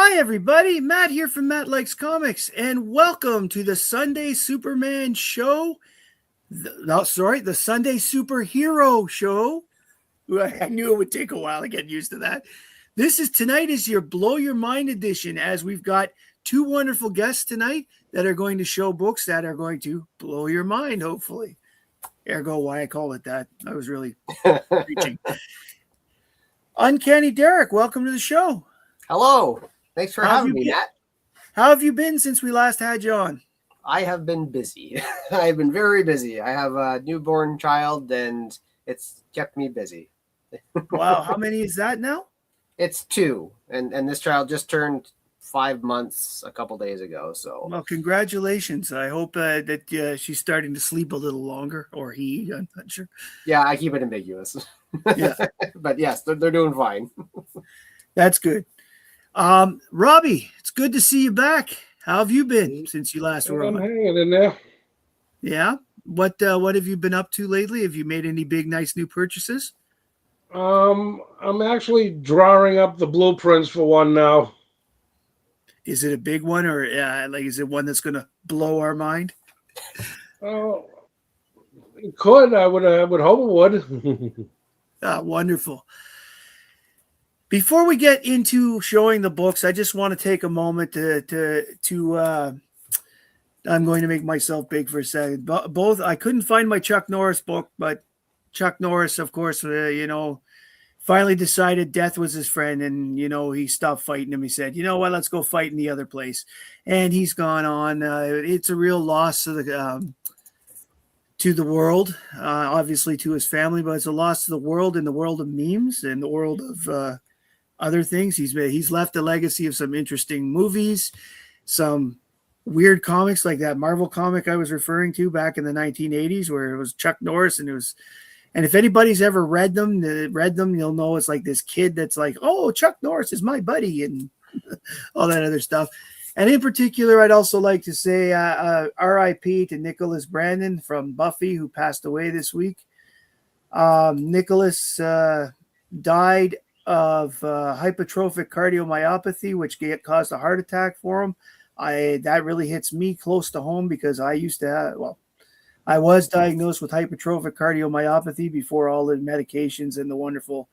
Hi, everybody. Matt here from Matt Likes Comics, and welcome to the Sunday Superman show. The Sunday Superhero show. I knew it would take a while to get used to that. Tonight is your Blow Your Mind edition, as we've got two wonderful guests tonight that are going to show books that are going to blow your mind, hopefully. Ergo, why I call it that. I was really preaching. Uncanny Derek, welcome to the show. Hello. Thanks for having me, Matt. How have you been since we last had you on? I have been busy. I've been very busy. I have a newborn child, and it's kept me busy. Wow. How many is that now? It's 2. And this child just turned 5 months a couple days ago. So, well, congratulations. I hope that she's starting to sleep a little longer, or he, I'm not sure. Yeah, I keep it ambiguous. Yeah. But yes, they're doing fine. That's good. Robbie, it's good to see you back. How have you been since you last were on? I'm hanging in there. Yeah. What have you been up to lately? Have you made any big, nice new purchases? I'm actually drawing up the blueprints for one now. Is it a big one, or is it one that's going to blow our mind? Oh, it could. I would hope it would. Wonderful. Before we get into showing the books, I just want to take a moment to I'm going to make myself big for a second. Both, I couldn't find my Chuck Norris book, but Chuck Norris, of course, finally decided death was his friend, and he stopped fighting him. He said, "You know what? Let's go fight in the other place," and he's gone on. It's a real loss to the world, obviously to his family, but it's a loss to the world, in the world of memes and the world of other things. He's left a legacy of some interesting movies, some weird comics like that Marvel comic I was referring to back in the 1980s, where it was Chuck Norris, and if anybody's ever read them, you'll know it's like this kid that's like, "Oh, Chuck Norris is my buddy," and all that other stuff. And in particular, I'd also like to say R.I.P. to Nicholas Brandon from Buffy, who passed away this week. Nicholas died of hypertrophic cardiomyopathy, which caused a heart attack for him. That really hits me close to home, because I was diagnosed with hypertrophic cardiomyopathy before all the medications and the wonderful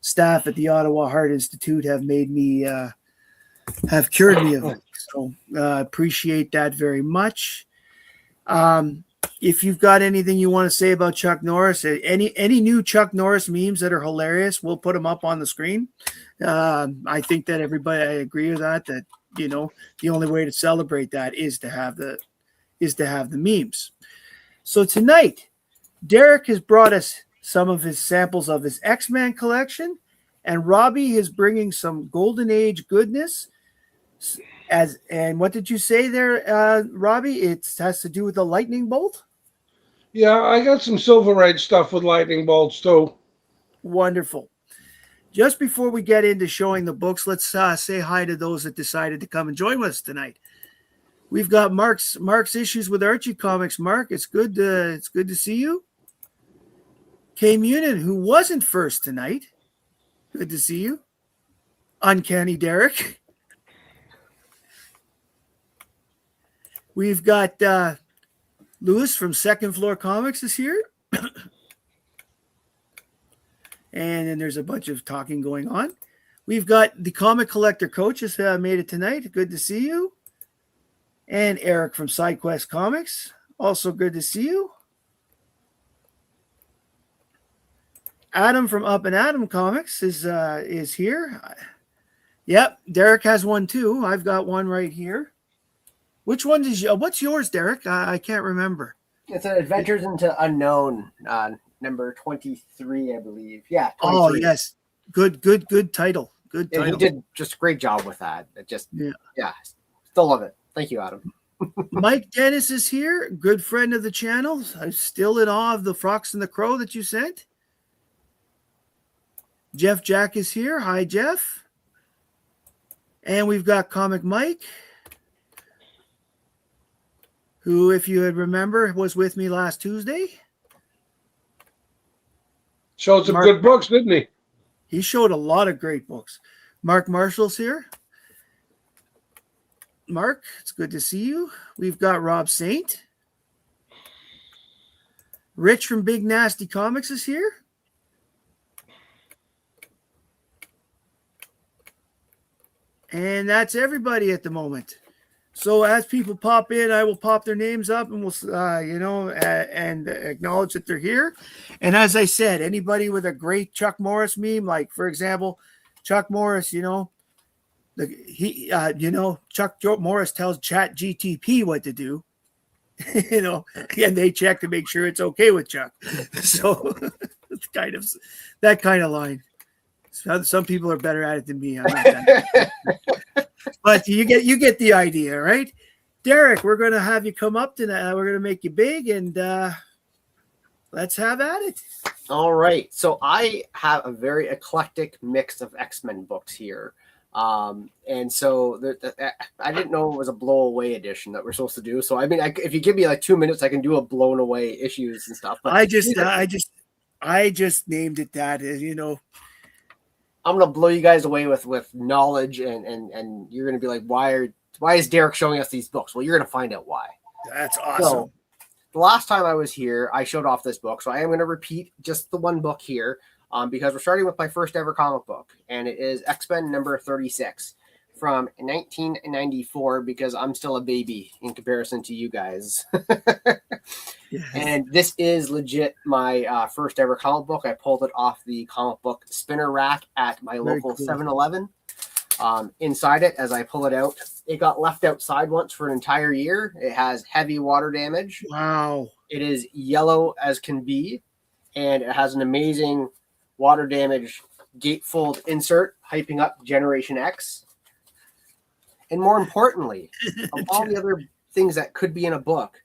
staff at the Ottawa Heart Institute have cured me of it. So appreciate that very much. If you've got anything you want to say about Chuck Norris, any new Chuck Norris memes that are hilarious, we'll put them up on the screen. I think that everybody, I agree with that the only way to celebrate that is to have the memes. So tonight, Derek has brought us some of his samples of his X-Men collection, and Robbie is bringing some Golden Age goodness. And what did you say there, Robbie? It has to do with the lightning bolt? Yeah, I got some Silver Age stuff with lightning bolts too. Wonderful. Just before we get into showing the books, let's say hi to those that decided to come and join us tonight. We've got Mark's Issues with Archie Comics. Mark, it's good to see you. Kay Munin, who wasn't first tonight. Good to see you. Uncanny Derek. We've got Lewis from Second Floor Comics is here. And then there's a bunch of talking going on. We've got the Comic Collector Coach has made it tonight. Good to see you. And Eric from SideQuest Comics. Also good to see you. Adam from Up and Adam Comics is here. Yep, Derek has one too. I've got one right here. Which one what's yours, Derek? I can't remember. It's an Adventures into Unknown, number 23, I believe. Yeah. 23. Oh, yes. Good title. Good title. He did just a great job with that. Yeah. Still love it. Thank you, Adam. Mike Dennis is here. Good friend of the channel. I'm still in awe of the Fox and the Crow that you sent. Jeff Jack is here. Hi, Jeff. And we've got Comic Mike, who, if you remember, was with me last Tuesday. Showed some good books, didn't he? He showed a lot of great books. Mark Marshall's here. Mark, it's good to see you. We've got Rob Saint. Rich from Big Nasty Comics is here. And that's everybody at the moment. So as people pop in, I will pop their names up and we'll, and acknowledge that they're here. And as I said, anybody with a great Chuck Morris meme, like for example, Chuck Morris, Chuck Morris tells Chat GTP what to do, and they check to make sure it's okay with Chuck. So it's kind of that kind of line. Some people are better at it than me. I'm not that but you get the idea, right? Derek, we're going to have you come up tonight. We're going to make you big, and let's have at it. All right. So I have a very eclectic mix of X-Men books here. And so I didn't know it was a blow away edition that we're supposed to do. So I mean, if you give me like 2 minutes, I can do a blown away issues and stuff. But I just named it that. I'm gonna blow you guys away with knowledge, and you're gonna be like, why is Derek showing us these books? Well, you're gonna find out why. That's awesome. So, the last time I was here, I showed off this book, so I am gonna repeat just the one book here, because we're starting with my first ever comic book, and it is X-Men number 36 from 1994, because I'm still a baby in comparison to you guys. Yes. And this is legit my first ever comic book. I pulled it off the comic book spinner rack at my local 7-Eleven. Inside it, as I pull it out, it got left outside once for an entire year. It has heavy water damage. Wow. It is yellow as can be, and it has an amazing water damage gatefold insert hyping up Generation X. And more importantly, of all the other things that could be in a book,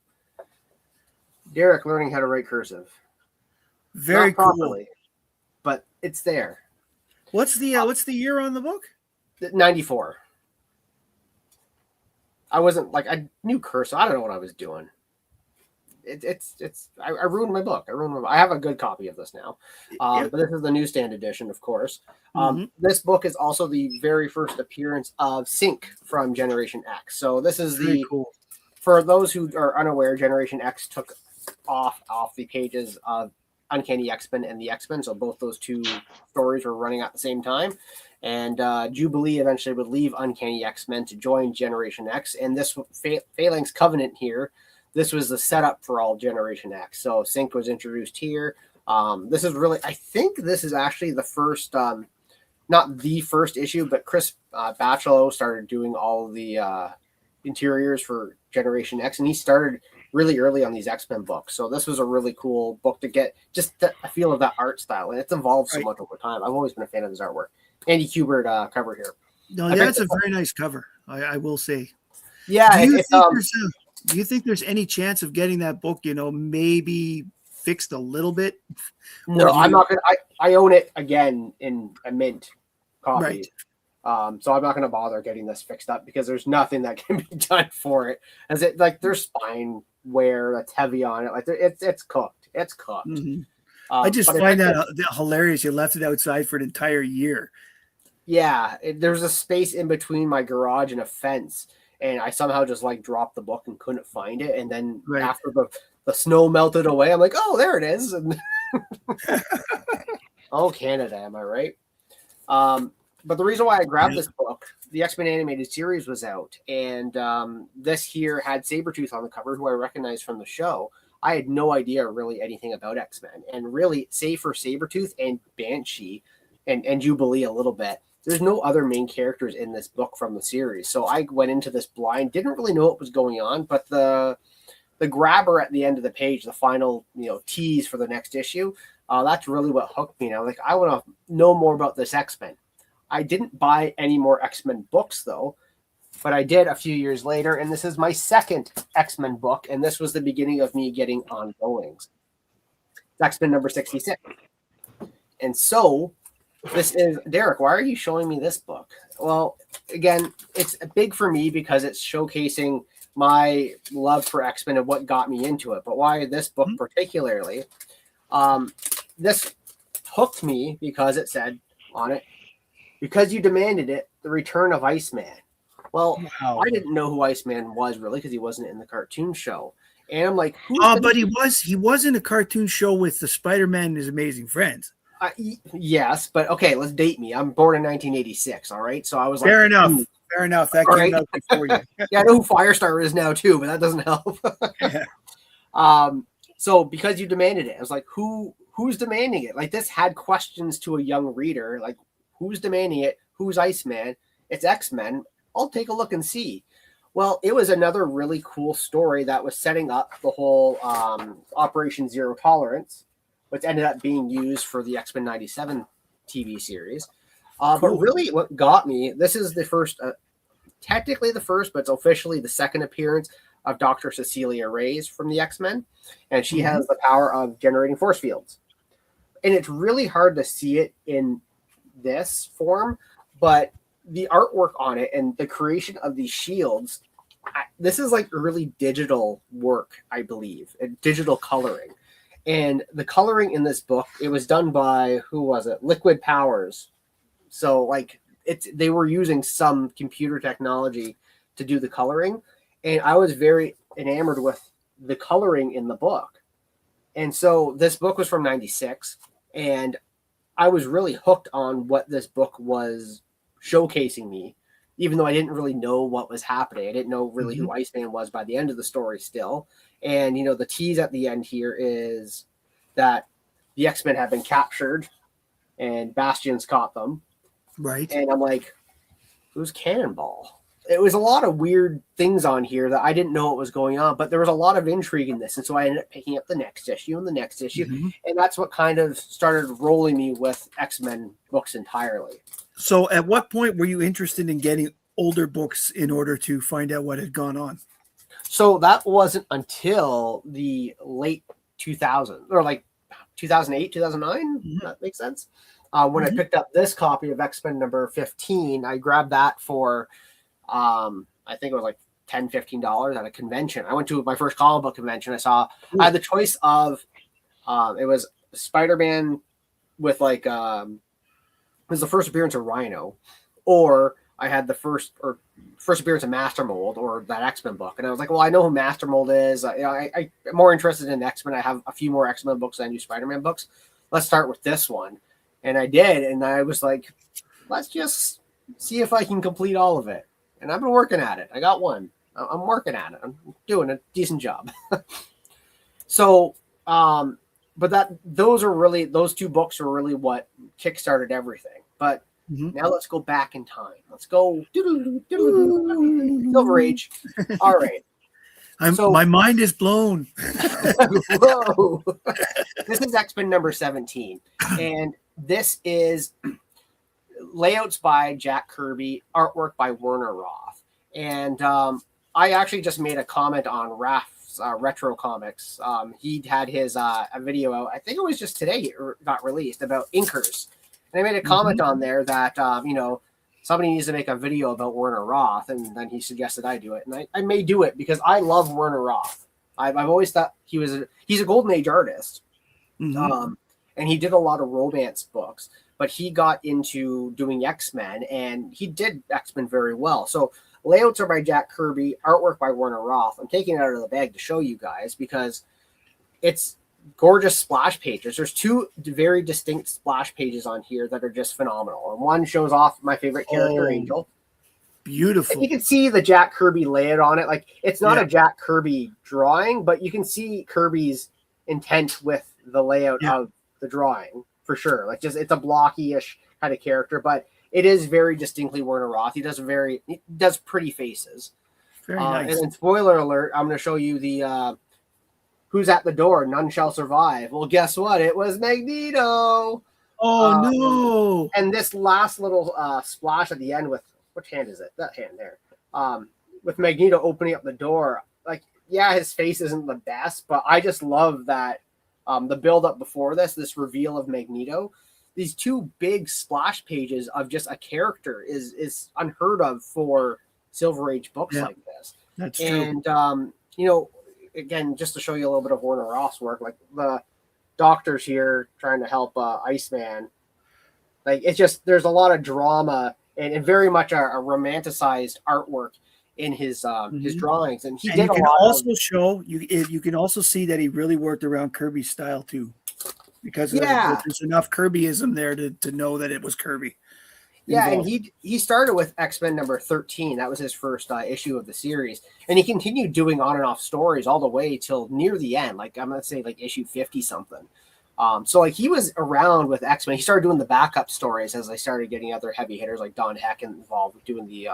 Derek learning how to write cursive. Very Not properly, cool. But it's there. What's the year on the book? 94. I wasn't like, I knew cursive. I don't know what I was doing. I ruined my book. I have a good copy of this now. But this is the newsstand edition, of course. This book is also the very first appearance of Sync from Generation X. So this is cool. For those who are unaware, Generation X took off the pages of Uncanny X-Men and the X-Men. So both those two stories were running at the same time. And Jubilee eventually would leave Uncanny X-Men to join Generation X. And this Phalanx Covenant here, this was the setup for all Generation X. So Sync was introduced here. This is really, I think this is actually the first, not the first issue, but Chris Bachalo started doing all the interiors for Generation X. And he started really early on these X-Men books. So this was a really cool book to get just a feel of that art style. And it's evolved so much over time. I've always been a fan of his artwork. Andy Kubert cover here. No, that's a very nice cover, I will say. Yeah. Do you think there's any chance of getting that book, maybe fixed a little bit? No, I'm not going to. I own it again in a mint copy. Right. So I'm not going to bother getting this fixed up because there's nothing that can be done for it. As it like there's spine wear that's heavy on it. Like it's cooked. It's cooked. Mm-hmm. I just find that hilarious. You left it outside for an entire year. Yeah, there's a space in between my garage and a fence. And I somehow just dropped the book and couldn't find it. And then after the snow melted away, I'm like, oh, there it is. And oh, Canada, am I right? But the reason why I grabbed this book, the X-Men animated series was out. And this here had Sabretooth on the cover, who I recognized from the show. I had no idea really anything about X-Men. And really, save for Sabretooth and Banshee and Jubilee a little bit, there's no other main characters in this book from the series. So I went into this blind, didn't really know what was going on, but the grabber at the end of the page, the final, tease for the next issue, that's really what hooked me. Now, I want to know more about this X-Men. I didn't buy any more X-Men books though, but I did a few years later, and this is my second X-Men book, and this was the beginning of me getting ongoings. X-Men number 66. And so this is, Derek, why are you showing me this book? Well, again, it's big for me because it's showcasing my love for X-Men and what got me into it. But why this book particularly? This hooked me because it said on it, because you demanded it, the return of Iceman. Well, Wow. I didn't know who Iceman was really because he wasn't in the cartoon show. And I'm like, But he was in a cartoon show with the Spider-Man and his amazing friends. Yes, but okay, let's date me. I'm born in 1986, all right? So I was like, Fair enough. Fair enough. That All came right. out before you. Yeah, I know who Firestar is now too, but that doesn't help. So because you demanded it, I was like, who's demanding it? Like, this had questions to a young reader, like, who's demanding it? Who's Iceman? It's X-Men. I'll take a look and see. Well, it was another really cool story that was setting up the whole Operation Zero Tolerance, which ended up being used for the X-Men 97 TV series. Cool. But really what got me, this is the first, technically the first, but it's officially the second appearance of Dr. Cecilia Reyes from the X-Men. And she has the power of generating force fields. And it's really hard to see it in this form, but the artwork on it and the creation of these shields, this is like really digital work, I believe, and digital coloring. And the coloring in this book, it was done by, who was it? Liquid Powers. So like they were using some computer technology to do the coloring. And I was very enamored with the coloring in the book. And so this book was from 96, and I was really hooked on what this book was showcasing me, even though I didn't really know what was happening. I didn't know really who Iceman was by the end of the story still. And, you know, the tease at the end here is that the X-Men have been captured and Bastion's caught them. Right. And I'm like, who's Cannonball? It was a lot of weird things on here that I didn't know what was going on, but there was a lot of intrigue in this. And so I ended up picking up the next issue and the next issue. And that's what kind of started rolling me with X-Men books entirely. So at what point were you interested in getting older books in order to find out what had gone on? So that wasn't until the late 2000s, or like 2008, 2009. That makes sense. When I picked up this copy of X-Men number 15, I grabbed that for, I think it was like $10, $15 at a convention. I went to my first comic book convention. I had the choice of, it was Spider-Man with like, it was the first appearance of Rhino, or I had the first appearance of Master Mold, or that X-Men book. And I was like, well, I know who Master Mold is. I'm more interested in X-Men. I have a few more X-Men books than I do Spider-Man books. Let's start with this one. And I did. And I was like, let's just see if I can complete all of it. And I've been working at it. I got one. I'm working at it. I'm doing a decent job. So, but those two books are really what kickstarted everything. But now let's go back in time. Let's go Silver Age. All right. My mind is blown. Whoa. This is X-Men number 17. And this is layouts by Jack Kirby, artwork by Werner Roth. And I actually just made a comment on Raph's Retro Comics. He had his a video out, I think it was just today it got released, about inkers. And I made a comment on there that, somebody needs to make a video about Werner Roth, and then he suggested I do it. And I may do it because I love Werner Roth. I've always thought he's a Golden Age artist. And he did a lot of romance books, but he got into doing X-Men, and he did X-Men very well. So layouts are by Jack Kirby, artwork by Werner Roth. I'm taking it out of the bag to show you guys because it's gorgeous splash pages. There's two very distinct splash pages on here that are just phenomenal. And one shows off my favorite character, Angel. Beautiful. And you can see the Jack Kirby layout on it. Like, it's not a Jack Kirby drawing, but you can see Kirby's intent with the layout of the drawing for sure. Like, just it's a blocky-ish kind of character, but it is very distinctly Werner Roth. He does pretty faces. Very nice. And then spoiler alert, I'm going to show you the who's at the door, none shall survive. Well, guess what? It was Magneto. Oh no. And this last little splash at the end with, which hand is it? That hand there. With Magneto opening up the door. Like, yeah, his face isn't the best, but I just love that the build up before this reveal of Magneto. These two big splash pages of just a character is unheard of for Silver Age books like this. That's true. And again, just to show you a little bit of Werner Roth's work, like the doctors here trying to help Iceman. Like, it's just, there's a lot of drama and very much a romanticized artwork in his drawings. And he And did you a can lot also of, show you can also see that he really worked around Kirby's style too, because yeah. there's enough Kirbyism there to know that it was Kirby. Yeah, and involved. he started with X-Men number 13. That was his first issue of the series. And he continued doing on and off stories all the way till near the end. Like, I'm going to say like issue 50 something. So like he was around with X-Men. He started doing the backup stories as they started getting other heavy hitters like Don Heck involved with doing the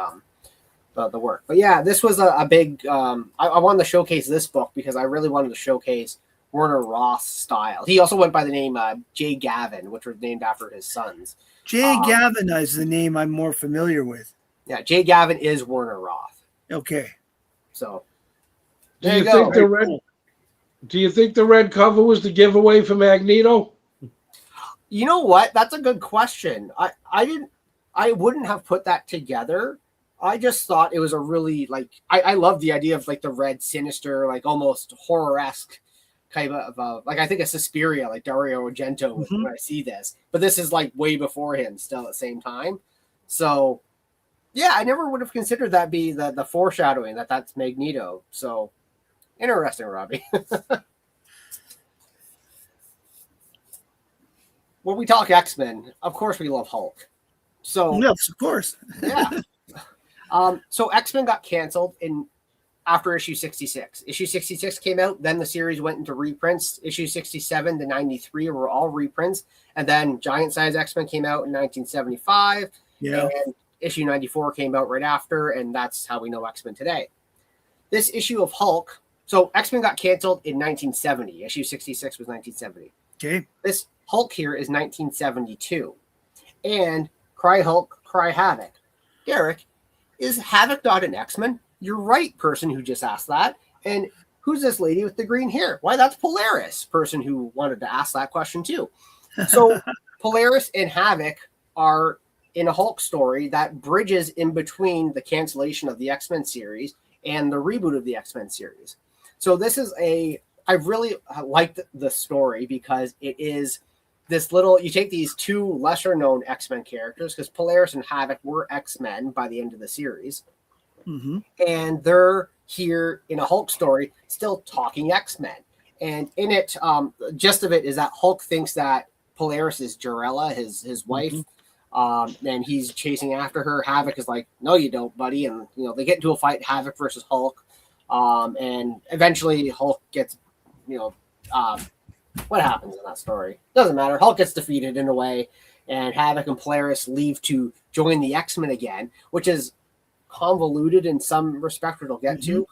work. But yeah, this was a big I wanted to showcase this book because I really wanted to showcase Werner Roth's style. He also went by the name Jay Gavin, which was named after his sons. Jay Gavin is the name I'm more familiar with. Yeah, Jay Gavin is Werner Roth. Okay. So Do there you you think go. the red? Do you think the red cover was the giveaway for Magneto? You know what? That's a good question. I wouldn't have put that together. I just thought it was a really like I love the idea of like the red sinister, like almost horror-esque kind of like I think of Suspiria, like Dario Argento when I see this. But this is like way before him still at the same time. So yeah, I never would have considered that be the foreshadowing that's Magneto. So interesting, Robbie. When we talk X-Men, of course we love Hulk. So Yes, of course. yeah. So X-Men got canceled after issue 66. Issue 66 came out, then the series went into reprints. Issue 67 to 93 were all reprints, and then Giant Size X-Men came out in 1975. Yeah. And issue 94 came out right after, and that's how we know X-Men today. This issue of Hulk, so X-Men got canceled in 1970. Issue 66 was 1970. Okay. This Hulk here is 1972. And Cry Hulk, Cry Havoc. Derek, is Havoc not an X-Men? You're right, person who just asked that. And who's this lady with the green hair? Why, that's Polaris, person who wanted to ask that question too. So Polaris and Havoc are in a Hulk story that bridges in between the cancellation of the X-Men series and the reboot of the X-Men series. So this is I really liked the story because it is this little, you take these two lesser known X-Men characters, because Polaris and Havoc were X-Men by the end of the series. And they're here in a Hulk story, still talking X-Men. And in it, the gist of it is that Hulk thinks that Polaris is Jarella, his wife, and he's chasing after her. Havoc is like, no, you don't, buddy. And they get into a fight, Havoc versus Hulk, and eventually Hulk gets, what happens in that story? Doesn't matter. Hulk gets defeated in a way, and Havoc and Polaris leave to join the X-Men again, which is convoluted in some respect, which we'll get to.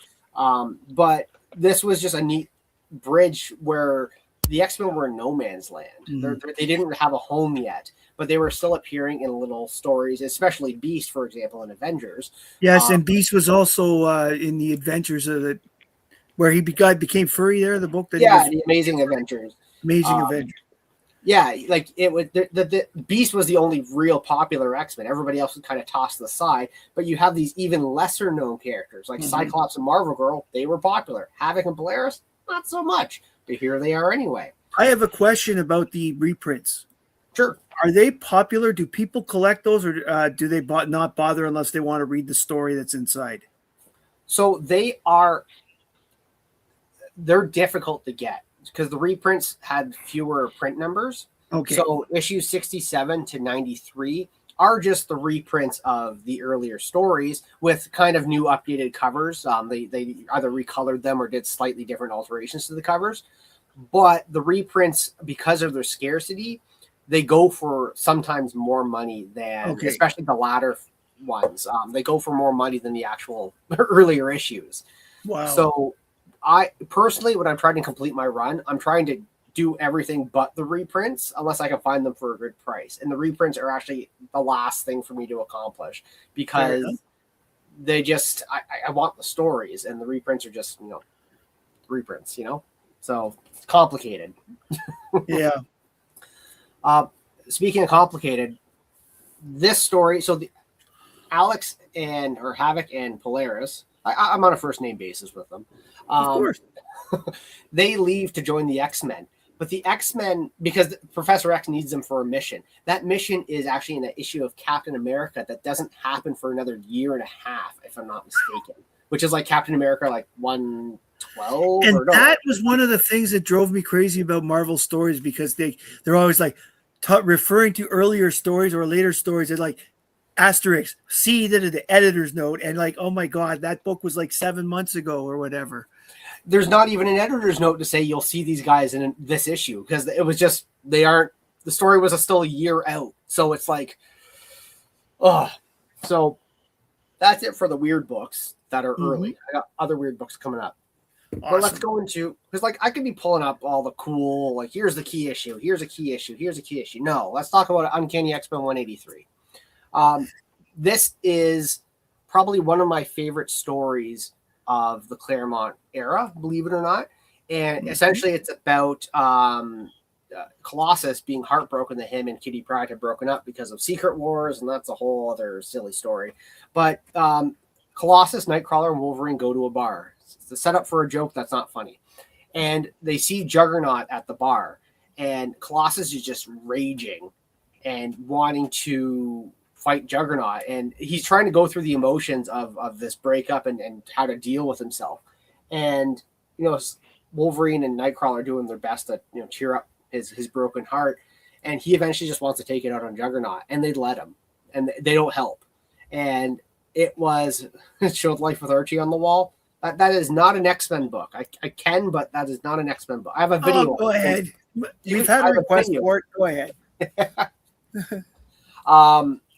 But this was just a neat bridge where the X-Men were in no man's land. They didn't have a home yet, but they were still appearing in little stories, especially Beast, for example, in Avengers. Yes, and Beast was also in the Adventures of the where he became furry there, the book that the Amazing Adventures. Amazing Adventures. Yeah, like it was the Beast was the only real popular X-Men. Everybody else was kind of tossed to the side. But you have these even lesser known characters like Cyclops and Marvel Girl. They were popular. Havoc and Polaris, not so much. But here they are anyway. I have a question about the reprints. Sure. Are they popular? Do people collect those, or do they not bother unless they want to read the story that's inside? So they're difficult to get because the reprints had fewer print numbers. Okay. So issues 67 to 93 are just the reprints of the earlier stories with kind of new updated covers. They either recolored them or did slightly different alterations to the covers. But the reprints, because of their scarcity, they go for sometimes more money than, especially the latter ones. They go for more money than the actual earlier issues. Wow. So I personally, when I'm trying to complete my run, I'm trying to do everything but the reprints unless I can find them for a good price. And the reprints are actually the last thing for me to accomplish because they just, I want the stories, and the reprints are just, reprints, so it's complicated. Yeah. Speaking of complicated, this story, so Alex or Havoc and Polaris, I'm on a first name basis with them. Of course. They leave to join the X-Men, But the X-Men, because Professor X needs them for a mission, that mission is actually in an issue of Captain America that doesn't happen for another year and a half, if I'm not mistaken, which is like Captain America, like 112. And or no. that was one of the things that drove me crazy about Marvel stories, because they're always like referring to earlier stories or later stories. They're like asterisk, see the editor's note, and like, oh my God, that book was like 7 months ago or whatever. There's not even an editor's note to say you'll see these guys in this issue, because it was just, the story was still a year out. So it's like, oh, so that's it for the weird books that are early. I got other weird books coming up. Awesome. But let's go into, because like I could be pulling up all the cool, like here's the key issue, here's a key issue, here's a key issue. No, let's talk about Uncanny X-Men 183. This is probably one of my favorite stories of the Claremont era, believe it or not. And essentially it's about Colossus being heartbroken that him and Kitty Pryde have broken up because of Secret Wars, and that's a whole other silly story. But Colossus, Nightcrawler, and Wolverine go to a bar. It's the setup for a joke that's not funny. And they see Juggernaut at the bar, and Colossus is just raging and wanting to fight Juggernaut, and he's trying to go through the emotions of this breakup and how to deal with himself. And Wolverine and Nightcrawler are doing their best to cheer up his broken heart, and he eventually just wants to take it out on Juggernaut, and they let him, and they don't help. And it showed Life with Archie on the wall. That is not an X-Men book. I can, but that is not an X-Men book. I have a video. Oh, go ahead. You've had a request for it. Go ahead.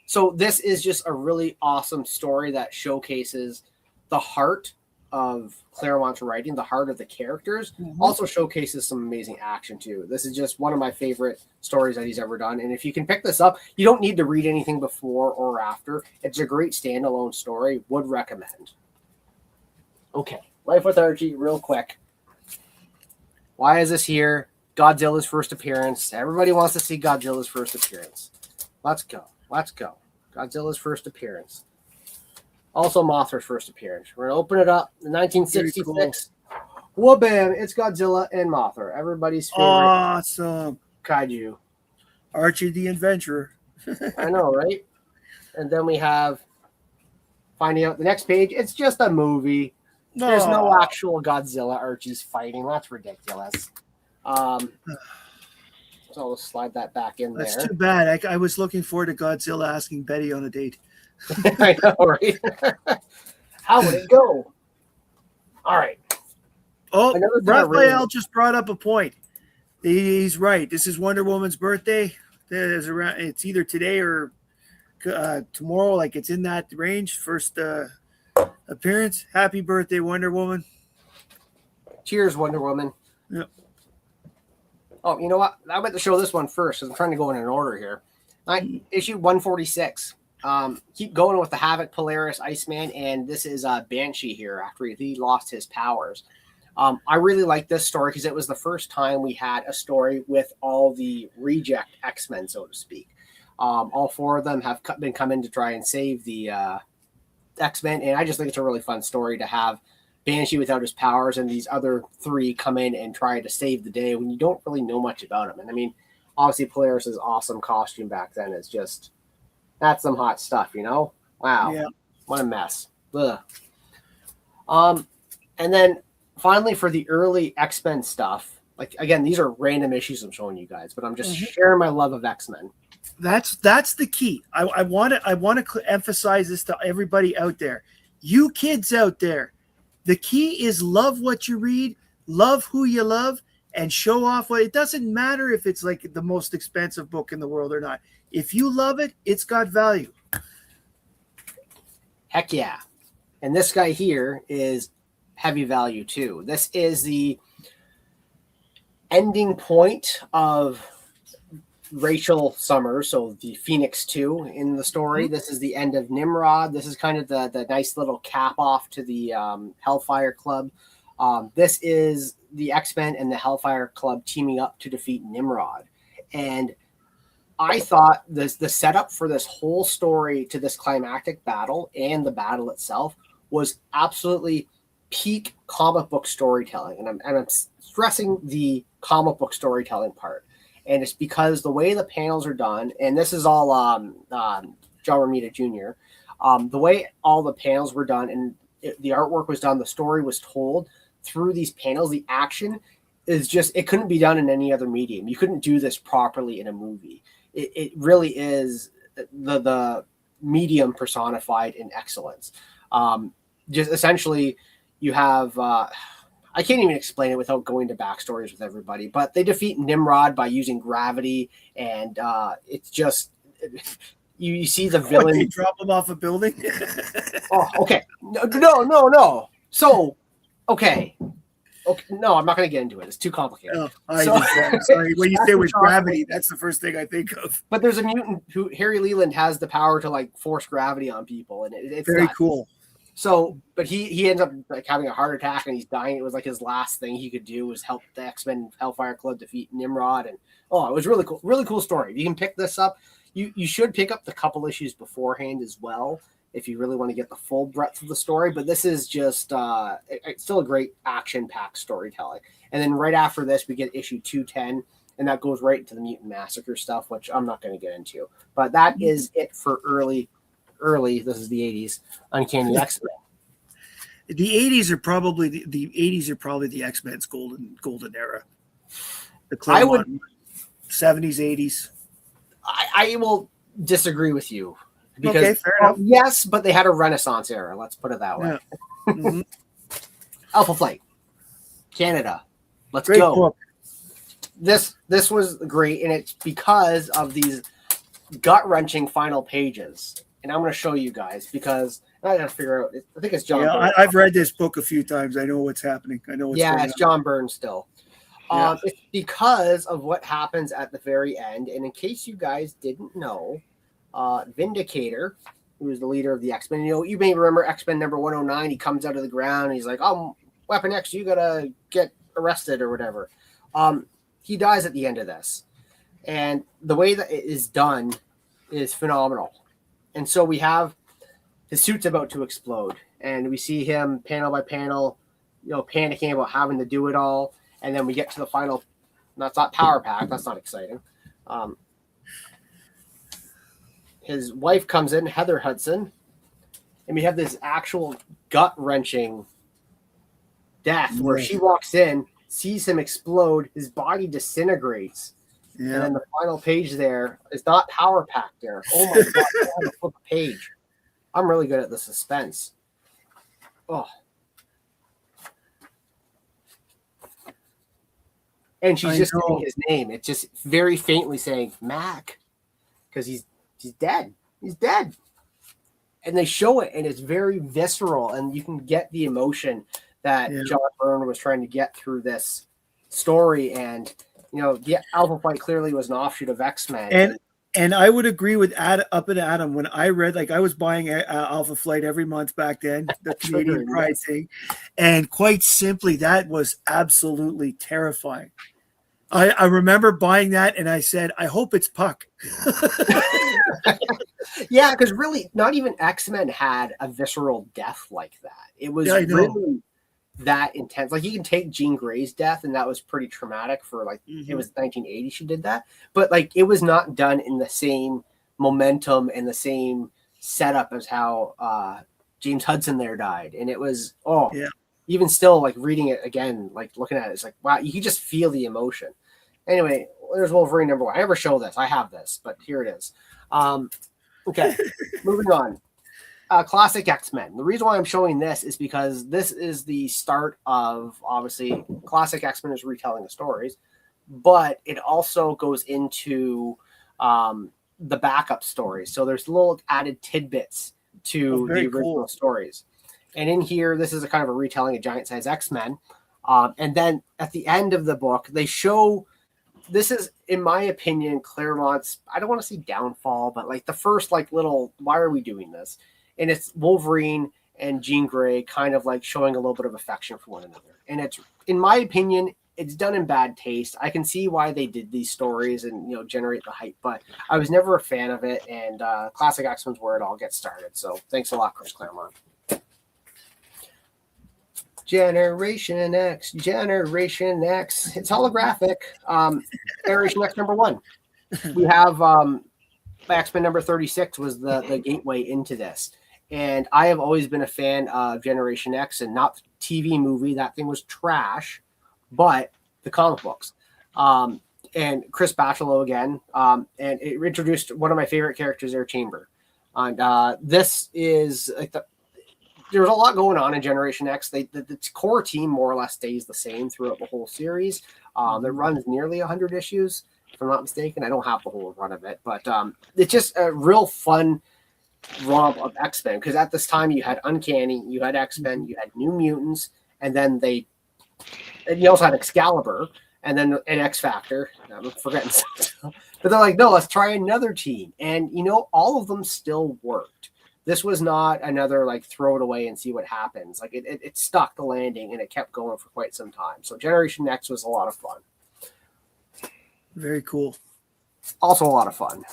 So this is just a really awesome story that showcases the heart of Claremont's writing, the heart of the characters. Also showcases some amazing action too. This is just one of my favorite stories that he's ever done. And if you can pick this up, you don't need to read anything before or after. It's a great standalone story. Would recommend. Okay, Life with Archie, real quick. Why is this here? Godzilla's first appearance. Everybody wants to see Godzilla's first appearance. Let's go. Godzilla's first appearance. Also Mothra's first appearance. We're going to open it up in 1966. Whoa, bam. It's Godzilla and Mothra. Everybody's favorite. Awesome. Kaiju. Archie the Adventurer. I know, right? And then we have, finding out the next page, it's just a movie. There's no actual Godzilla Archie's fighting. That's ridiculous. So I'll slide that back in there. That's too bad. I was looking forward to Godzilla asking Betty on a date. I know, right? How would it go? All right. Oh, Raphael just brought up a point. He's right. This is Wonder Woman's birthday. It's either today or tomorrow. Like it's in that range. First appearance. Happy birthday, Wonder Woman. Cheers, Wonder Woman. Yep. Oh, you know what? I went to show this one first. I'm trying to go in an order here. Issue 146. Keep going with the Havoc, Polaris, Iceman, and this is Banshee here after he lost his powers. I really like this story because it was the first time we had a story with all the reject X-Men, so to speak. All four of them have been coming to try and save the X-Men, and I just think it's a really fun story to have Banshee without his powers and these other three come in and try to save the day when you don't really know much about him. And I mean, obviously Polaris's awesome costume back then is just, that's some hot stuff, Wow. Yeah. What a mess. Ugh. And then finally for the early X-Men stuff, like again, these are random issues I'm showing you guys, but I'm just sharing my love of X-Men. That's the key. I want to emphasize this to everybody out there. You kids out there, the key is love what you read, love who you love, and show off what. It doesn't matter if it's like the most expensive book in the world or not. If you love it, it's got value. Heck yeah. And this guy here is heavy value too. This is the ending point of Rachel Summers, so the Phoenix 2 in the story. This is the end of Nimrod. This is kind of the nice little cap off to the Hellfire Club. This is the X-Men and the Hellfire Club teaming up to defeat Nimrod. And I thought the setup for this whole story to this climactic battle and the battle itself was absolutely peak comic book storytelling. And I'm stressing the comic book storytelling part. And it's because the way the panels are done, and this is all John Romita Jr., the way all the panels were done and the artwork was done, the story was told through these panels, the action is just, it couldn't be done in any other medium. You couldn't do this properly in a movie. It really is the medium personified in excellence. Just essentially you have, I can't even explain it without going to backstories with everybody, but they defeat Nimrod by using gravity, and it's just you see the villain. They drop him off a building. Oh, okay. No. So, okay. No, I'm not going to get into it. It's too complicated. Sorry. When you say with gravity, that's the first thing I think of. But there's a mutant who Harry Leland has the power to like force gravity on people, and it's very nuts. Cool. So, but he ends up like having a heart attack and he's dying. It was like his last thing he could do was help the X-Men Hellfire Club defeat Nimrod, and it was really cool story. If you can pick this up, you should pick up the couple issues beforehand as well if you really want to get the full breadth of the story. But this is just it's still a great action-packed storytelling. And then right after this, we get issue 210, and that goes right into the Mutant Massacre stuff, which I'm not going to get into. But that is it for early. This is the 80s Uncanny X-Men. The 80s are probably the 80s are probably the X-Men's golden era. The Claremont 70s, 80s. I will disagree with you because okay, fair enough. Yes, but they had a Renaissance era. Let's put it that way. Yeah. Mm-hmm. Alpha Flight, Canada. Let's Great go. Book. This was great, and it's because of these gut-wrenching final pages. And I'm going to show you guys because I got to figure out. I think it's John. Yeah, I've read this book a few times. I know what's happening. I know what's going it's on. John Byrne still. Yeah. It's because of what happens at the very end. And in case you guys didn't know, Vindicator, who is the leader of the X-Men, you may remember X-Men number 109. He comes out of the ground and he's like, "Oh, Weapon X, you got to get arrested or whatever." He dies at the end of this. And the way that it is done is phenomenal. And so we have his suit's about to explode, and we see him panel by panel, panicking about having to do it all. And then we get to the final. That's not Power Pack. That's not exciting. His wife comes in, Heather Hudson, and we have this actual gut-wrenching death where she walks in, sees him explode, his body disintegrates. Yeah. And then the final page there is not Power Pack there. Oh my God, I had to flip a page. I'm really good at the suspense. Oh. And she's just saying his name. It's just very faintly saying Mac because he's dead. He's dead. And they show it, and it's very visceral, and you can get the emotion that John Byrne was trying to get through this story. And the Alpha Flight clearly was an offshoot of X-Men. And I would agree with Adam when I read, like I was buying Alpha Flight every month back then, the Canadian Pride thing. And quite simply, that was absolutely terrifying. I remember buying that and I said, I hope it's Puck. Yeah, because really not even X-Men had a visceral death like that. It was really that intense. Like you can take Jean Grey's death, and that was pretty traumatic for it was 1980 she did that, but it was not done in the same momentum and the same setup as how James Hudson there died. And it was even still reading it again, looking at it, it's wow, you can just feel the emotion. Anyway, there's Wolverine number 1. I never show this. I have this, but here it is. Okay, moving on. Classic X-Men. The reason why I'm showing this is because this is the start of, obviously, classic X-Men is retelling the stories, but it also goes into the backup stories. So there's little added tidbits to the original stories. And in here, this is a kind of a retelling of Giant Size X-Men. And then at the end of the book, they show, this is, in my opinion, Claremont's, I don't want to say downfall, but the first little, why are we doing this? And it's Wolverine and Jean Grey kind of showing a little bit of affection for one another. And it's, in my opinion, it's done in bad taste. I can see why they did these stories and, generate the hype, but I was never a fan of it. And Classic X-Men's where it all gets started. So thanks a lot, Chris Claremont. Generation X, Generation X. It's holographic. Generation X #1. We have X-Men number 36 was the gateway into this. And I have always been a fan of Generation X, and not the TV movie. That thing was trash, but the comic books. And Chris Bachalo again. And it introduced one of my favorite characters, Air Chamber. And this is like there's a lot going on in Generation X. The core team more or less stays the same throughout the whole series. It runs nearly 100 issues, if I'm not mistaken. I don't have the whole run of it, but it's just a real fun romp of X-Men, because at this time you had Uncanny, you had X-Men, you had New Mutants, and then you also had Excalibur, and then an X-Factor. I'm forgetting something. But they're like, no, let's try another team. And, all of them still worked. This was not another, like, throw it away and see what happens. Like, it stuck the landing, and it kept going for quite some time. So Generation X was a lot of fun. Very cool. Also a lot of fun.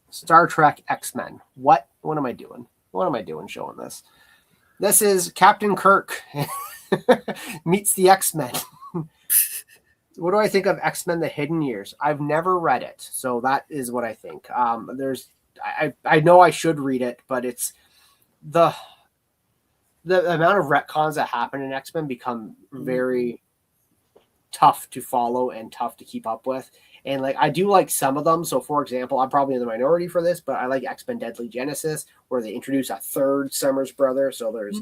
Star Trek X-Men. What am I doing? What am I doing showing this? This is Captain Kirk meets the X-Men. What do I think of X-Men The Hidden Years? I've never read it, so that is what I think. I know I should read it, but it's the amount of retcons that happen in X-Men become very tough to follow and tough to keep up with. And I do like some of them. So for example, I'm probably in the minority for this, but I like X-Men Deadly Genesis, where they introduce a third Summers brother. So there's,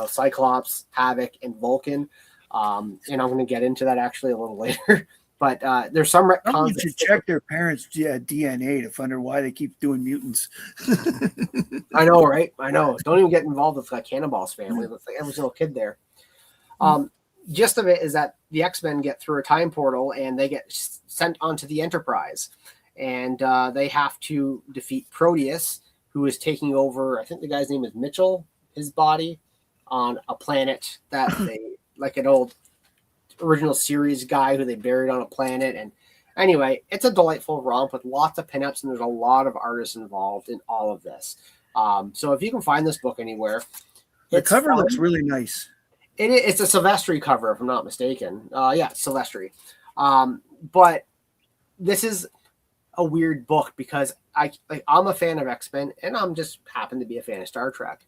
Cyclops, Havoc, and Vulcan. And I'm going to get into that actually a little later. But there's some retcons. Someone should check their parents' DNA to find out why they keep doing mutants. I know, right? I know. Don't even get involved with Cannonball's family. It's like every single kid there. Gist of it is that the X-Men get through a time portal and they get sent onto the Enterprise. And they have to defeat Proteus, who is taking over, I think the guy's name is Mitchell, his body, on a planet that they, like an old original series guy who they buried on a planet. And anyway, it's a delightful romp with lots of pinups, and there's a lot of artists involved in all of this. So if you can find this book anywhere, the cover looks really nice. It's a Silvestri cover, if I'm not mistaken. Yeah, Silvestri. But this is a weird book because I'm a fan of X-Men, and I'm just happen to be a fan of Star Trek.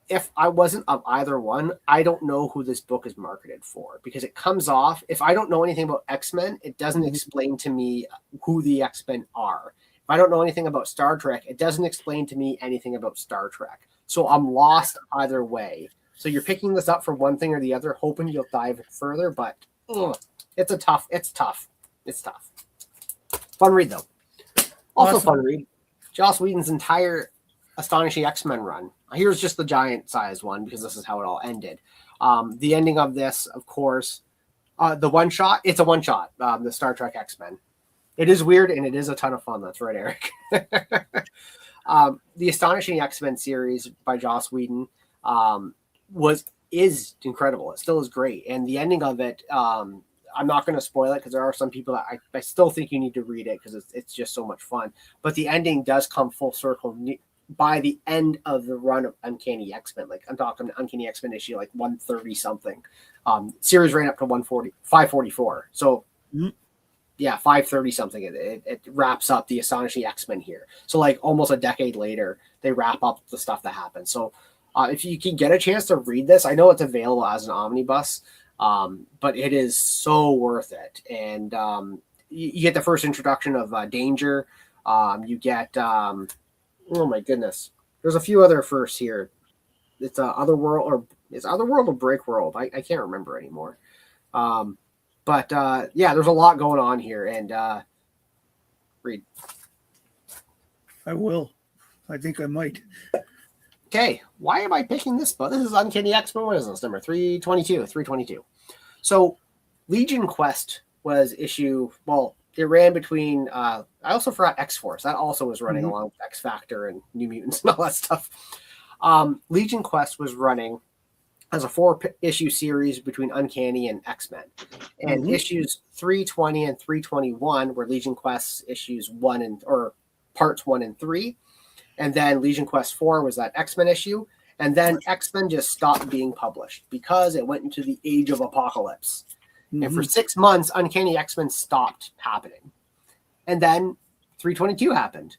If I wasn't of either one, I don't know who this book is marketed for, because it comes off, if I don't know anything about X-Men, it doesn't explain to me who the X-Men are. If I don't know anything about Star Trek, it doesn't explain to me anything about Star Trek. So I'm lost either way. So you're picking this up for one thing or the other, hoping you'll dive further, but it's tough. Fun read, though. Also awesome. Fun read. Joss Whedon's entire Astonishing X-Men run. Here's just the giant-sized one, because this is how it all ended. The ending of this, of course, the one-shot, it's a one-shot, the Star Trek X-Men. It is weird, and it is a ton of fun. That's right, Eric. The Astonishing X-Men series by Joss Whedon is incredible. It still is great. And the ending of it, I'm not going to spoil it, because there are some people that I still think you need to read it, because it's just so much fun. But the ending does come full circle by the end of the run of Uncanny X-Men. Like, I'm talking Uncanny X-Men issue 130 something. Series ran up to 544. So yeah, 530 something. It wraps up the Astonishing X-Men here. So almost a decade later, they wrap up the stuff that happened. So if you can get a chance to read this, I know it's available as an omnibus, but it is so worth it. And you get the first introduction of Danger. You get oh my goodness, there's a few other firsts here. It's Otherworld, or it's Otherworld or Break World. I can't remember anymore. But yeah, there's a lot going on here. And read. I will. I think I might. Okay, why am I picking this book? This is Uncanny X-Men. What is this number? 322. So Legion Quest was issue. Well, it ran between. I also forgot X-Force. That also was running along with X-Factor and New Mutants and all that stuff. Legion Quest was running as a 4-issue series between Uncanny and X-Men. And issues 320 and 321 were Legion Quest issues parts 1 and 3. And then Legion Quest 4 was that X-Men issue. And then X-Men just stopped being published because it went into the Age of Apocalypse. Mm-hmm. And for 6 months, Uncanny X-Men stopped happening. And then 322 happened.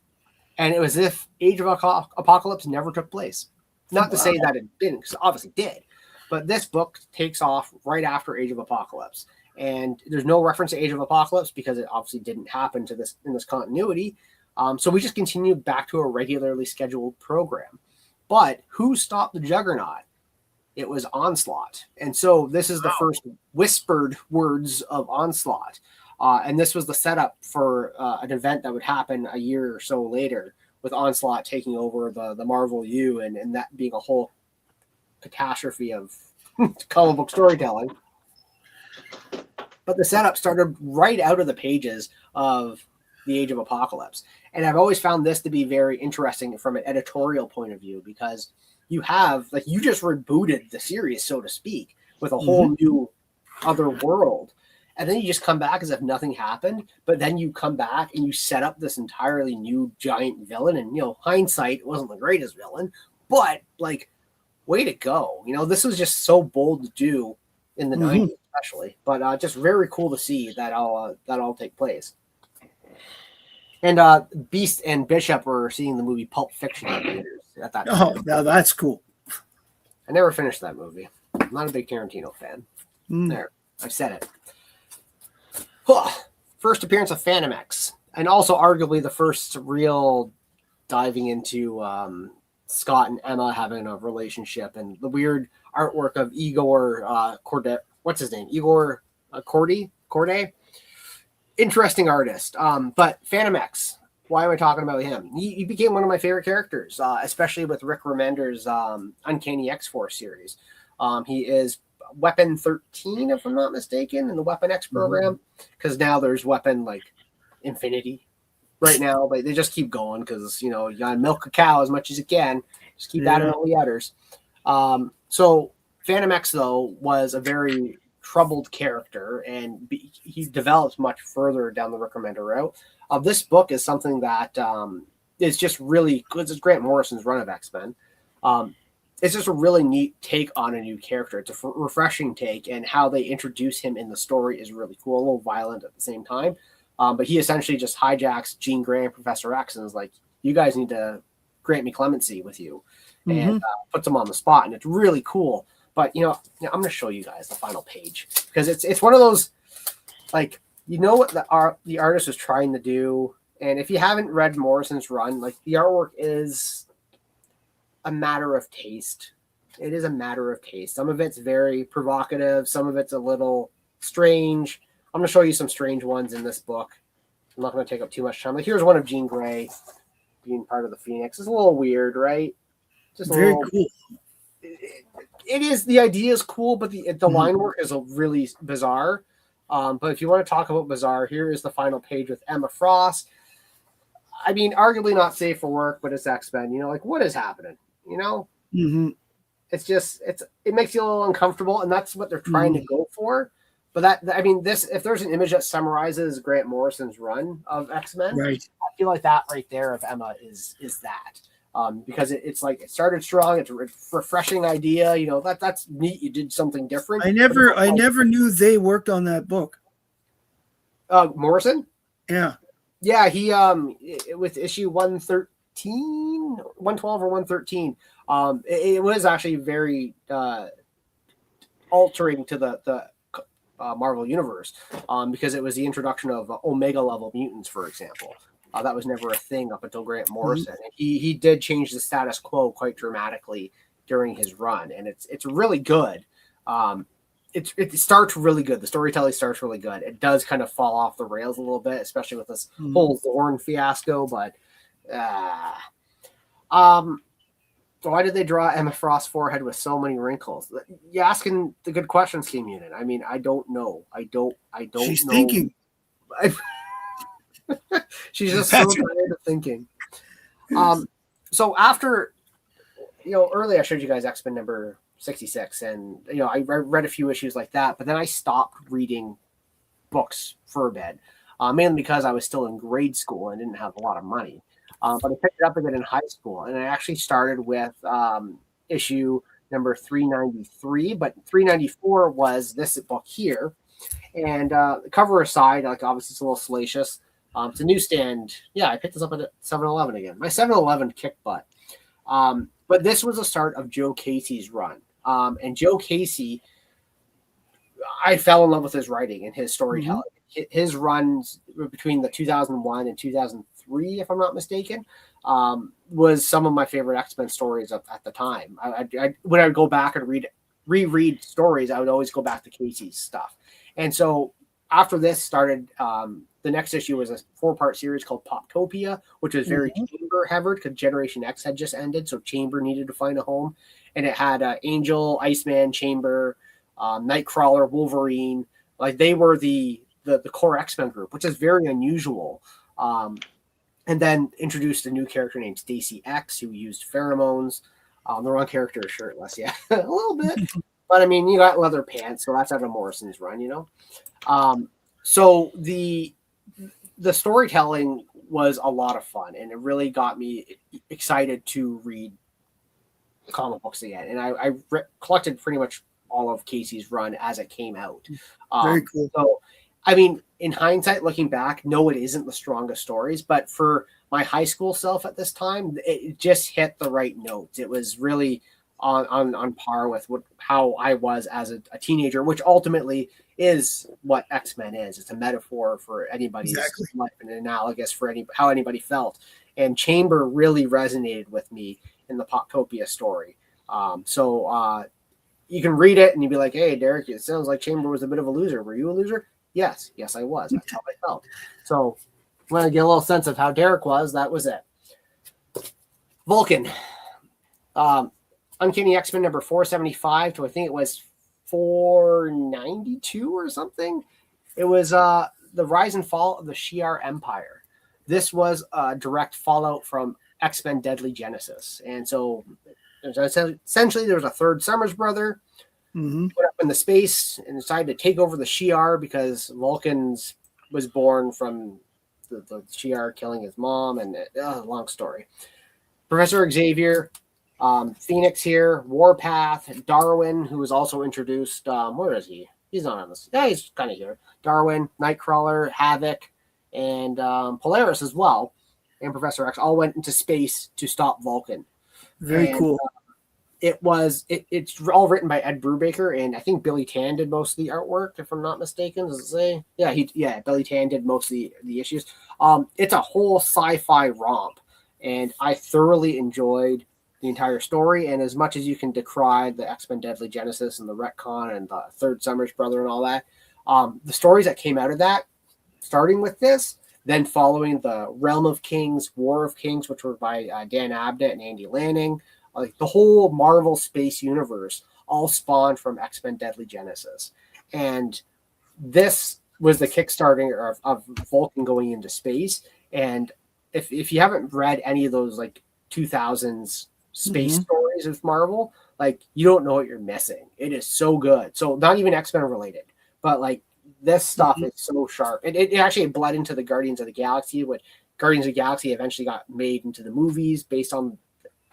And it was as if Age of Apocalypse never took place. Not to say that it didn't, because it obviously did. But this book takes off right after Age of Apocalypse. And there's no reference to Age of Apocalypse because it obviously didn't happen to this in this continuity. So we just continue back to a regularly scheduled program. But who stopped the Juggernaut? It was Onslaught. And so this is the first whispered words of Onslaught. And this was the setup for an event that would happen a year or so later with Onslaught taking over the Marvel U and that being a whole catastrophe of comic book storytelling. But the setup started right out of the pages of the Age of Apocalypse. And I've always found this to be very interesting from an editorial point of view, because you have, like, you just rebooted the series, so to speak, with a whole new other world. And then you just come back as if nothing happened. But then you come back and you set up this entirely new giant villain. And, hindsight, it wasn't the greatest villain, but like, way to go. This was just so bold to do in the 90s, especially. But just very cool to see that all take place. And Beast and Bishop were seeing the movie Pulp Fiction at that time. Oh, now that's cool. I never finished that movie. I'm not a big Tarantino fan. There, I've said it. First appearance of Phantom X, and also arguably the first real diving into Scott and Emma having a relationship, and the weird artwork of Igor Corday. What's his name? Igor Corday. Interesting artist. But Phantom X, why am I talking about him? He became one of my favorite characters, especially with Rick Remender's Uncanny X-Force series. He is Weapon 13, if I'm not mistaken, in the Weapon X program, because now there's Weapon like Infinity right now, but they just keep going because you gotta milk a cow as much as you can. Just keep adding all the others. So Phantom X, though, was a very troubled character, and he develops much further down the Rick Remender route. This book is something that is just really good. It's Grant Morrison's run of X-Men. It's just a really neat take on a new character. It's a refreshing take, and how they introduce him in the story is really cool. A little violent at the same time. But he essentially just hijacks Jean Grey and Professor X and is like, you guys need to grant me clemency with you, and puts them on the spot. And it's really cool. But, I'm going to show you guys the final page, because it's one of those, like, what the artist was trying to do. And if you haven't read Morrison's run, like, the artwork is a matter of taste. It is a matter of taste. Some of it's very provocative. Some of it's a little strange. I'm going to show you some strange ones in this book. I'm not going to take up too much time. Like, here's one of Jean Grey being part of the Phoenix. It's a little weird, right? Just very cool. It is. The idea is cool, but the line work is really bizarre. But if you want to talk about bizarre, here is the final page with Emma Frost. I mean, arguably not safe for work, but it's X-Men. Like, what is happening? It's just it makes you a little uncomfortable, and that's what they're trying to go for. But if there's an image that summarizes Grant Morrison's run of X-Men, right? I feel like that right there of Emma is that. Because it's like it started strong. It's a refreshing idea. That's neat. You did something different. I never knew they worked on that book. Morrison? Yeah. Yeah, he with issue 113, 112 or 113. It was actually very altering to the Marvel universe, because it was the introduction of Omega level mutants, for example. That was never a thing up until Grant Morrison. He did change the status quo quite dramatically during his run, and it's really good. It starts really good. The storytelling starts really good. It does kind of fall off the rails a little bit, especially with this whole Thorn fiasco. But why did they draw Emma Frost's forehead with so many wrinkles? You're asking the good questions, Team Unit. I mean, I don't know. I don't. She's know. Thinking. She's just so tired of thinking. So after, earlier I showed you guys X-Men number 66, and I read a few issues like that, but then I stopped reading books for a bit, mainly because I was still in grade school and didn't have a lot of money. But I picked it up again in high school, and I actually started with issue number 393, but 394 was this book here. And cover aside, like obviously it's a little salacious. It's a newsstand. Yeah, I picked this up at 7-Eleven again. My 7-Eleven kicked butt. But this was the start of Joe Casey's run. And Joe Casey, I fell in love with his writing and his storytelling. His runs between the 2001 and 2003, if I'm not mistaken, was some of my favorite X-Men stories at the time. When I would go back and reread stories, I would always go back to Casey's stuff. And so after this started, the next issue was a 4-part series called Poptopia, which was very Chamber-heavy because Generation X had just ended, so Chamber needed to find a home. And it had Angel, Iceman, Chamber, Nightcrawler, Wolverine. Like they were the core X-Men group, which is very unusual. And then introduced a new character named Stacy X, who used pheromones. The wrong character is shirtless, yeah, a little bit. But I mean, you got leather pants, so that's out of Morrison's run, you know. So the storytelling was a lot of fun, and it really got me excited to read comic books again. And I collected pretty much all of Casey's run as it came out. Very cool. So, I mean, in hindsight, looking back, no, it isn't the strongest stories, but for my high school self at this time, it just hit the right notes. It was really on par with how I was as a teenager, which ultimately is what X-Men is. It's a metaphor for anybody's life and analogous for how anybody felt. And Chamber really resonated with me in the Poptopia story. So you can read it and you'd be like, hey, Derek, it sounds like Chamber was a bit of a loser. Were you a loser? Yes, I was. That's how I felt. So when I get a little sense of how Derek was, that was it. Vulcan. Uncanny X-Men number 475 to I think it was 492 or something. It was the rise and fall of the Shi'ar Empire. This was a direct fallout from X-Men Deadly Genesis. And so essentially there was a third Summers brother put up in the space and decided to take over the Shi'ar because Vulcans was born from the Shi'ar killing his mom, and long story. Professor Xavier, Phoenix here, Warpath, Darwin, who was also introduced. Where is he? He's not on this. Yeah, he's kind of here. Darwin, Nightcrawler, Havoc, and Polaris as well, and Professor X all went into space to stop Vulcan. Very cool. It's all written by Ed Brubaker, and I think Billy Tan did most of the artwork, if I'm not mistaken. Does it say? Yeah, Billy Tan did most of the issues. It's a whole sci-fi romp, and I thoroughly enjoyed the entire story. And as much as you can decry the X-Men Deadly Genesis and the retcon and the third Summers brother and all that, the stories that came out of that, starting with this, then following the Realm of Kings, War of Kings, which were by Dan Abnett and Andy Lanning, like the whole Marvel space universe all spawned from X-Men Deadly Genesis. And this was the kickstarting of Vulcan going into space. And if you haven't read any of those like 2000s space stories with Marvel, like you don't know what you're missing. It is so good. So not even X-Men related, but like this stuff is so sharp. It actually bled into the Guardians of the Galaxy. When Guardians of the Galaxy eventually got made into the movies based on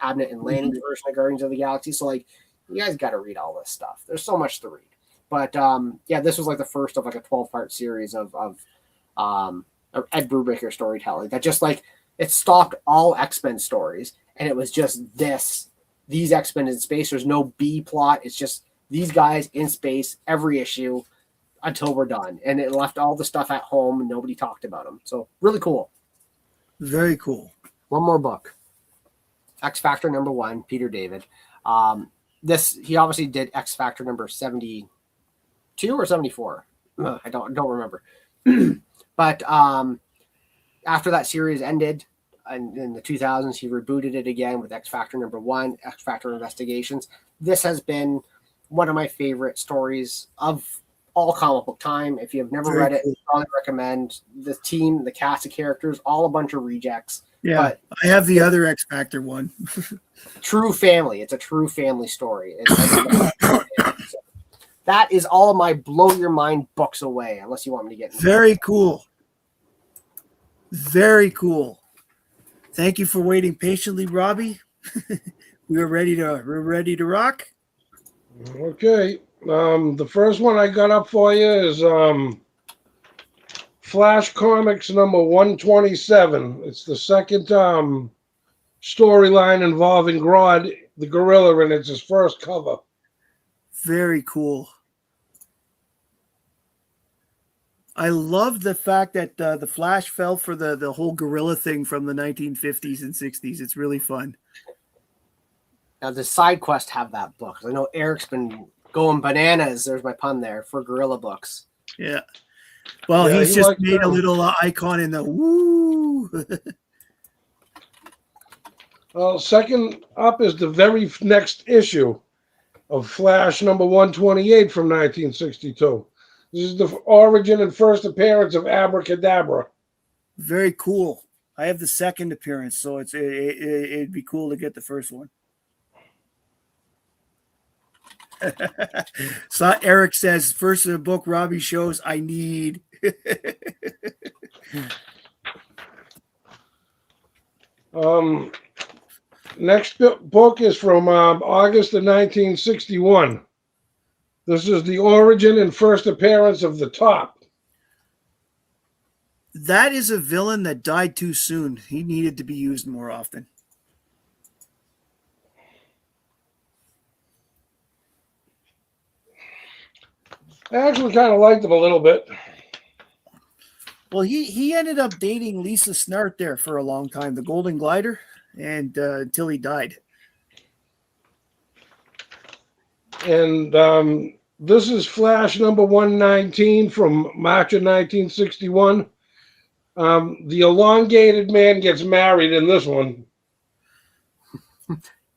Abnett and Lanning's version of Guardians of the Galaxy. So like you guys got to read all this stuff. There's so much to read. But this was like the first of like a 12-part series of Ed Brubaker storytelling that just like it stopped all X-Men stories, and it was just these X-Men in space. There's no B plot. It's just these guys in space every issue until we're done. And it left all the stuff at home and nobody talked about them. So really cool. Very cool. One more book. X Factor number 1, Peter David. He obviously did X Factor number 72 or 74. I don't remember. But after that series ended in the 2000s, he rebooted it again with X Factor number 1, X Factor Investigations. This has been one of my favorite stories of all comic book time. If you have never read it, I strongly recommend. The team, the cast of characters, all a bunch of rejects. Yeah, but I have the other X Factor one. True family. It's a true family story. That is all of my blow your mind books away, unless you want me to get into Very cool. Very cool. Thank you for waiting patiently, Robbie. we're ready to rock. Okay. The first one I got up for you is Flash Comics number 127. It's the second storyline involving Grodd the gorilla, and it's his first cover. Very cool. I love the fact that the Flash fell for the whole gorilla thing from the 1950s and 60s. It's really fun. Now, the side quest have that book. I know Eric's been going bananas. There's my pun there for gorilla books. Yeah. Well, Yeah, he's he just likes made a them. little icon in the woo. Well, second up is the very next issue of Flash number 128 from 1962. This is the origin and first appearance of Abracadabra. Very cool. I have the second appearance, so it'd be cool to get the first one. So Eric says, first in the book, Robbie shows I need. Next book is from August of 1961. This is the origin and first appearance of the Top. That is a villain that died too soon. He needed to be used more often. I actually kind of liked him a little bit. Well, he ended up dating Lisa Snart there for a long time, the Golden Glider, and until he died. And this is Flash number 119 from March of 1961. The elongated man gets married in this one.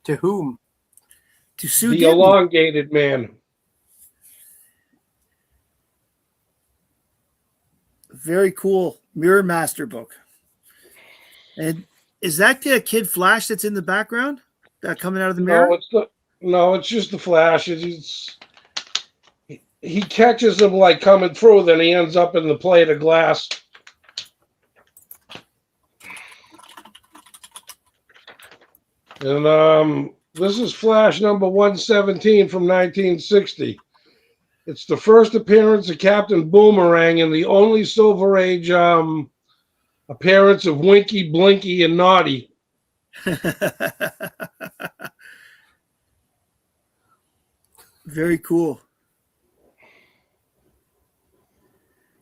To whom? To Sue The Gibney. elongated man. Very cool Mirror Master book. And is that the Kid Flash that's in the background? That coming out of the mirror? It's just the Flash. He catches him like coming through, then he ends up in the plate of glass. And this is Flash number 117 from 1960. It's the first appearance of Captain Boomerang and the only Silver Age appearance of Winky, Blinky, and Naughty. Very cool.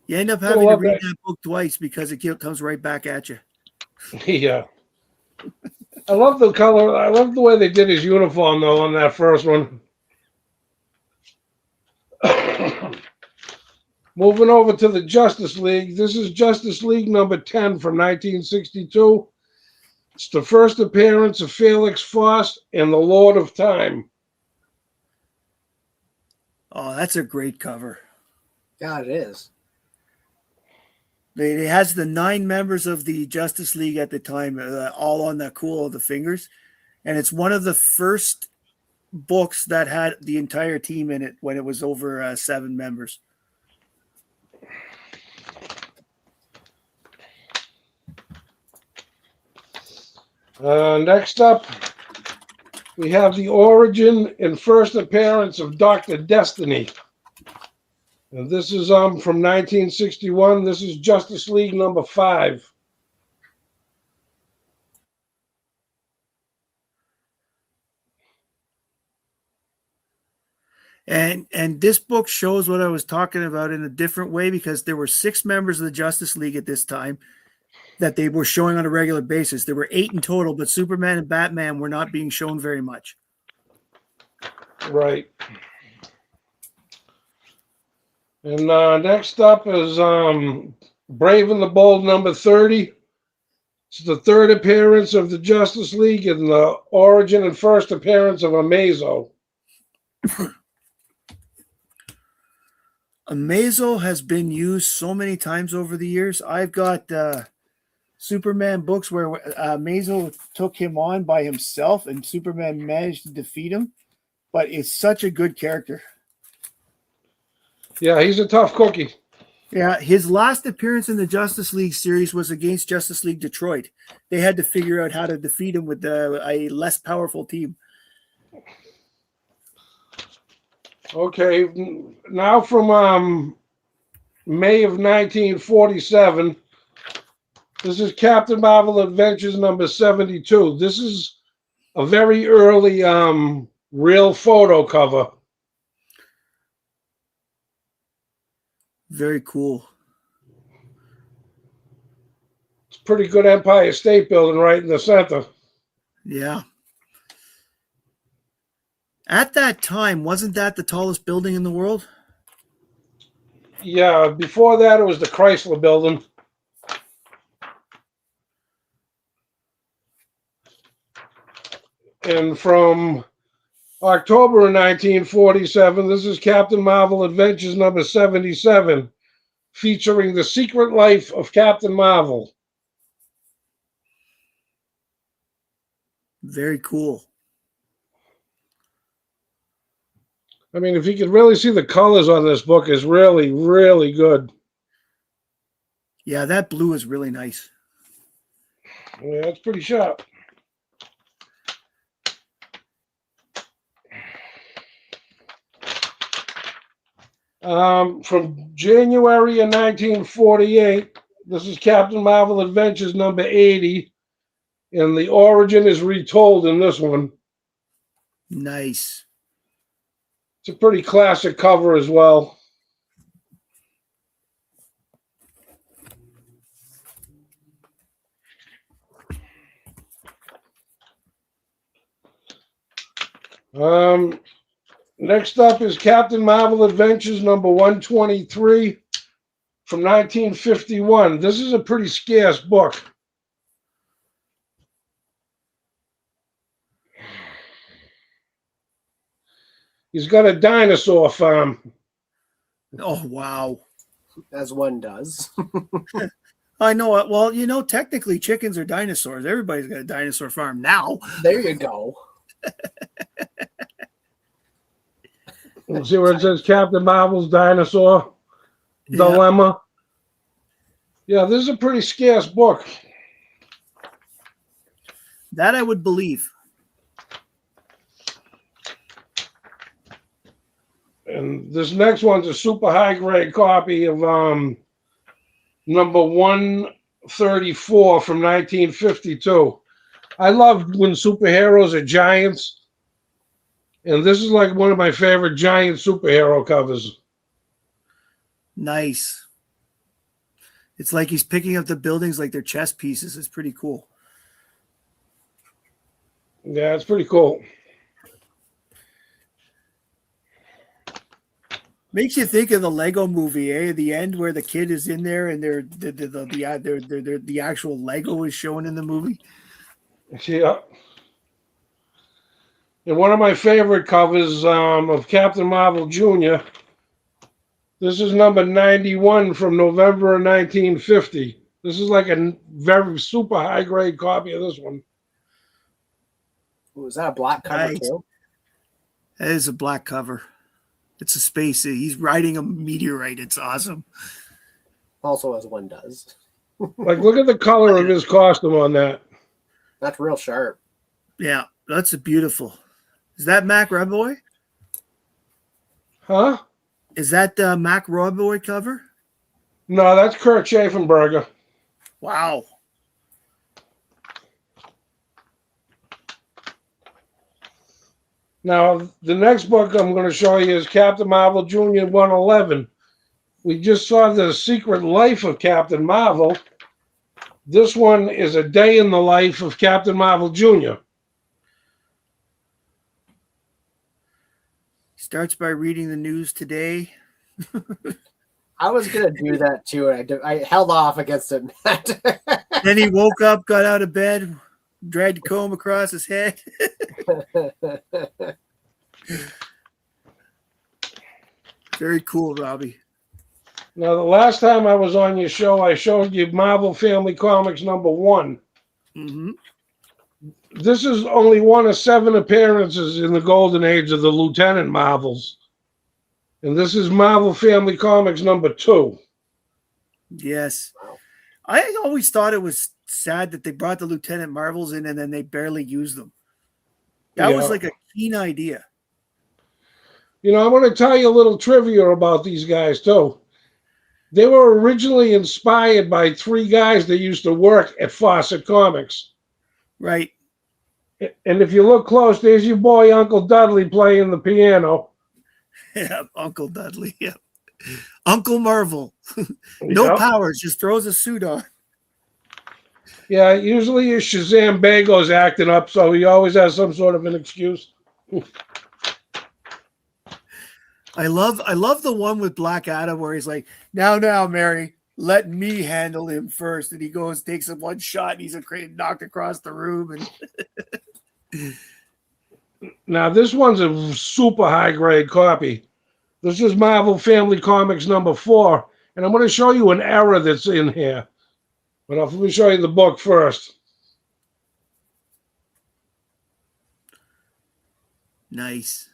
You end up having to read that book twice because it comes right back at you. Yeah. I love the color. I love the way they did his uniform, though, on that first one. Moving over to the Justice League. This is Justice League number 10 from 1962. It's the first appearance of Felix Faust and the Lord of Time. Oh, that's a great cover. Yeah, it is. It has the 9 members of the Justice League at the time, all on the cool of the fingers. And it's one of the first books that had the entire team in it when it was over 7 members. Next up, we have the origin and first appearance of Dr. Destiny. And this is from 1961. This is Justice League number 5. And this book shows what I was talking about in a different way, because there were 6 members of the Justice League at this time that they were showing on a regular basis. There were 8 in total, but Superman and Batman were not being shown very much. Right. And next up is Brave and the Bold number 30. It's the third appearance of the Justice League and the origin and first appearance of Amazo. Amazo has been used so many times over the years. I've got Superman books where Amazo took him on by himself and Superman managed to defeat him, but it's such a good character. Yeah, he's a tough cookie. Yeah, his last appearance in the Justice League series was against Justice League Detroit. They had to figure out how to defeat him with a less powerful team. Okay, now from May of 1947. This is Captain Marvel Adventures number 72. This is a very early real photo cover. Very cool. It's a pretty good Empire State Building right in the center. Yeah. At that time, wasn't that the tallest building in the world? Yeah, before that it was the Chrysler Building. And from October of 1947, this is Captain Marvel Adventures number 77, featuring the secret life of Captain Marvel. Very cool. I mean, if you could really see the colors on this book, is really, really good. Yeah, that blue is really nice. Yeah, it's pretty sharp. From January of 1948, this is Captain Marvel Adventures number 80, and the origin is retold in this one. Nice. It's a pretty classic cover as well. Next up is Captain Marvel Adventures number 123 from 1951. This is a pretty scarce book. He's got a dinosaur farm. Oh, wow. As one does. I know it. Well, technically chickens are dinosaurs. Everybody's got a dinosaur farm now. There you go. See where it says Captain Marvel's Dinosaur Dilemma? Yeah, this is a pretty scarce book. That I would believe. And this next one's a super high grade copy of number 134 from 1952. I love when superheroes are giants, and this is like one of my favorite giant superhero covers. Nice. It's like he's picking up the buildings like they're chess pieces. It's pretty cool. Yeah, it's pretty cool. Makes you think of the Lego movie, eh? The end where the kid is in there and the actual Lego is shown in the movie. Yeah. And one of my favorite covers of Captain Marvel Jr. This is number 91 from November of 1950. This is like a very super high grade copy of this one. Was that a black cover too? That is a black cover. It's a space. He's riding a meteorite. It's awesome. Also, as one does. Like, look at the color of his costume on that. That's real sharp. Yeah, that's beautiful. Is that Mac Roboy? Huh? Is that the Mac Roboy cover? No, that's Kurt Schaffenberger. Wow. Now, the next book I'm going to show you is Captain Marvel Jr. 111. We just saw the secret life of Captain Marvel. This one is a day in the life of Captain Marvel Jr. Starts by reading the news today. I was going to do that too, and I held off against it. Then he woke up, got out of bed, dragged a comb across his head. Very cool, Robbie. Now, the last time I was on your show, I showed you Marvel Family Comics number 1. Mm-hmm. This is only one of 7 appearances in the golden age of the Lieutenant Marvels. And this is Marvel Family Comics number 2. Yes. I always thought it was sad that they brought the Lieutenant Marvels in and then they barely used them. That was like a keen idea. You know, I want to tell you a little trivia about these guys, too. They were originally inspired by 3 guys that used to work at Fawcett Comics. Right. And if you look close, there's your boy Uncle Dudley playing the piano. Yeah, Uncle Dudley. Yeah. Uncle Marvel. No powers, just throws a suit on. Yeah, usually his Shazam Bago's acting up, so he always has some sort of an excuse. I love the one with Black Adam where he's like, now, Mary, let me handle him first. And he goes, takes him one shot, and he's knocked across the room. And now, this one's a super high-grade copy. This is Marvel Family Comics number 4, and I'm going to show you an error that's in here. But let me show you the book first. nice.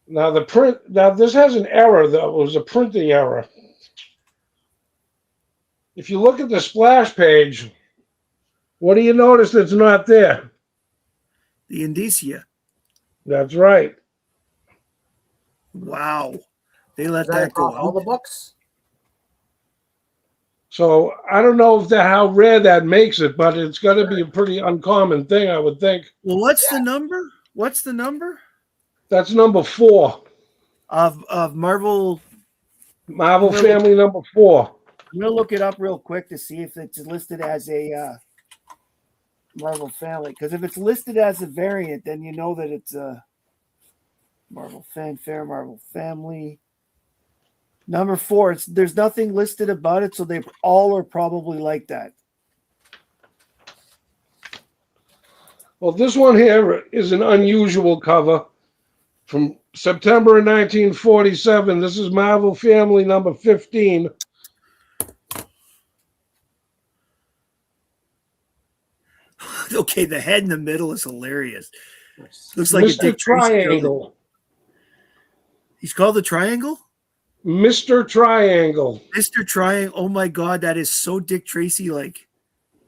Now this has an error that was a printing error. If you look at the splash page, what do you notice that's not there? The Indicia. That's right. Wow. They let Is that that go across all out. the books? So I don't know how rare that makes it, but it's got to be a pretty uncommon thing, I would think. Well, what's the number? What's the number? That's number 4. Of Marvel. Marvel Family number 4. I'm going to look it up real quick to see if it's listed as a Marvel Family. Because if it's listed as a variant, then you know that it's a Marvel Fanfare, Marvel Family. Number 4, there's nothing listed about it, so they all are probably like that. Well, this one here is an unusual cover from September of 1947. This is Marvel Family number 15. Okay, the head in the middle is hilarious. Looks like Mr. a Dick Tracy Triangle. He's called the Triangle? Mr. Triangle. Mr. Triangle. Oh my God, that is so Dick Tracy like.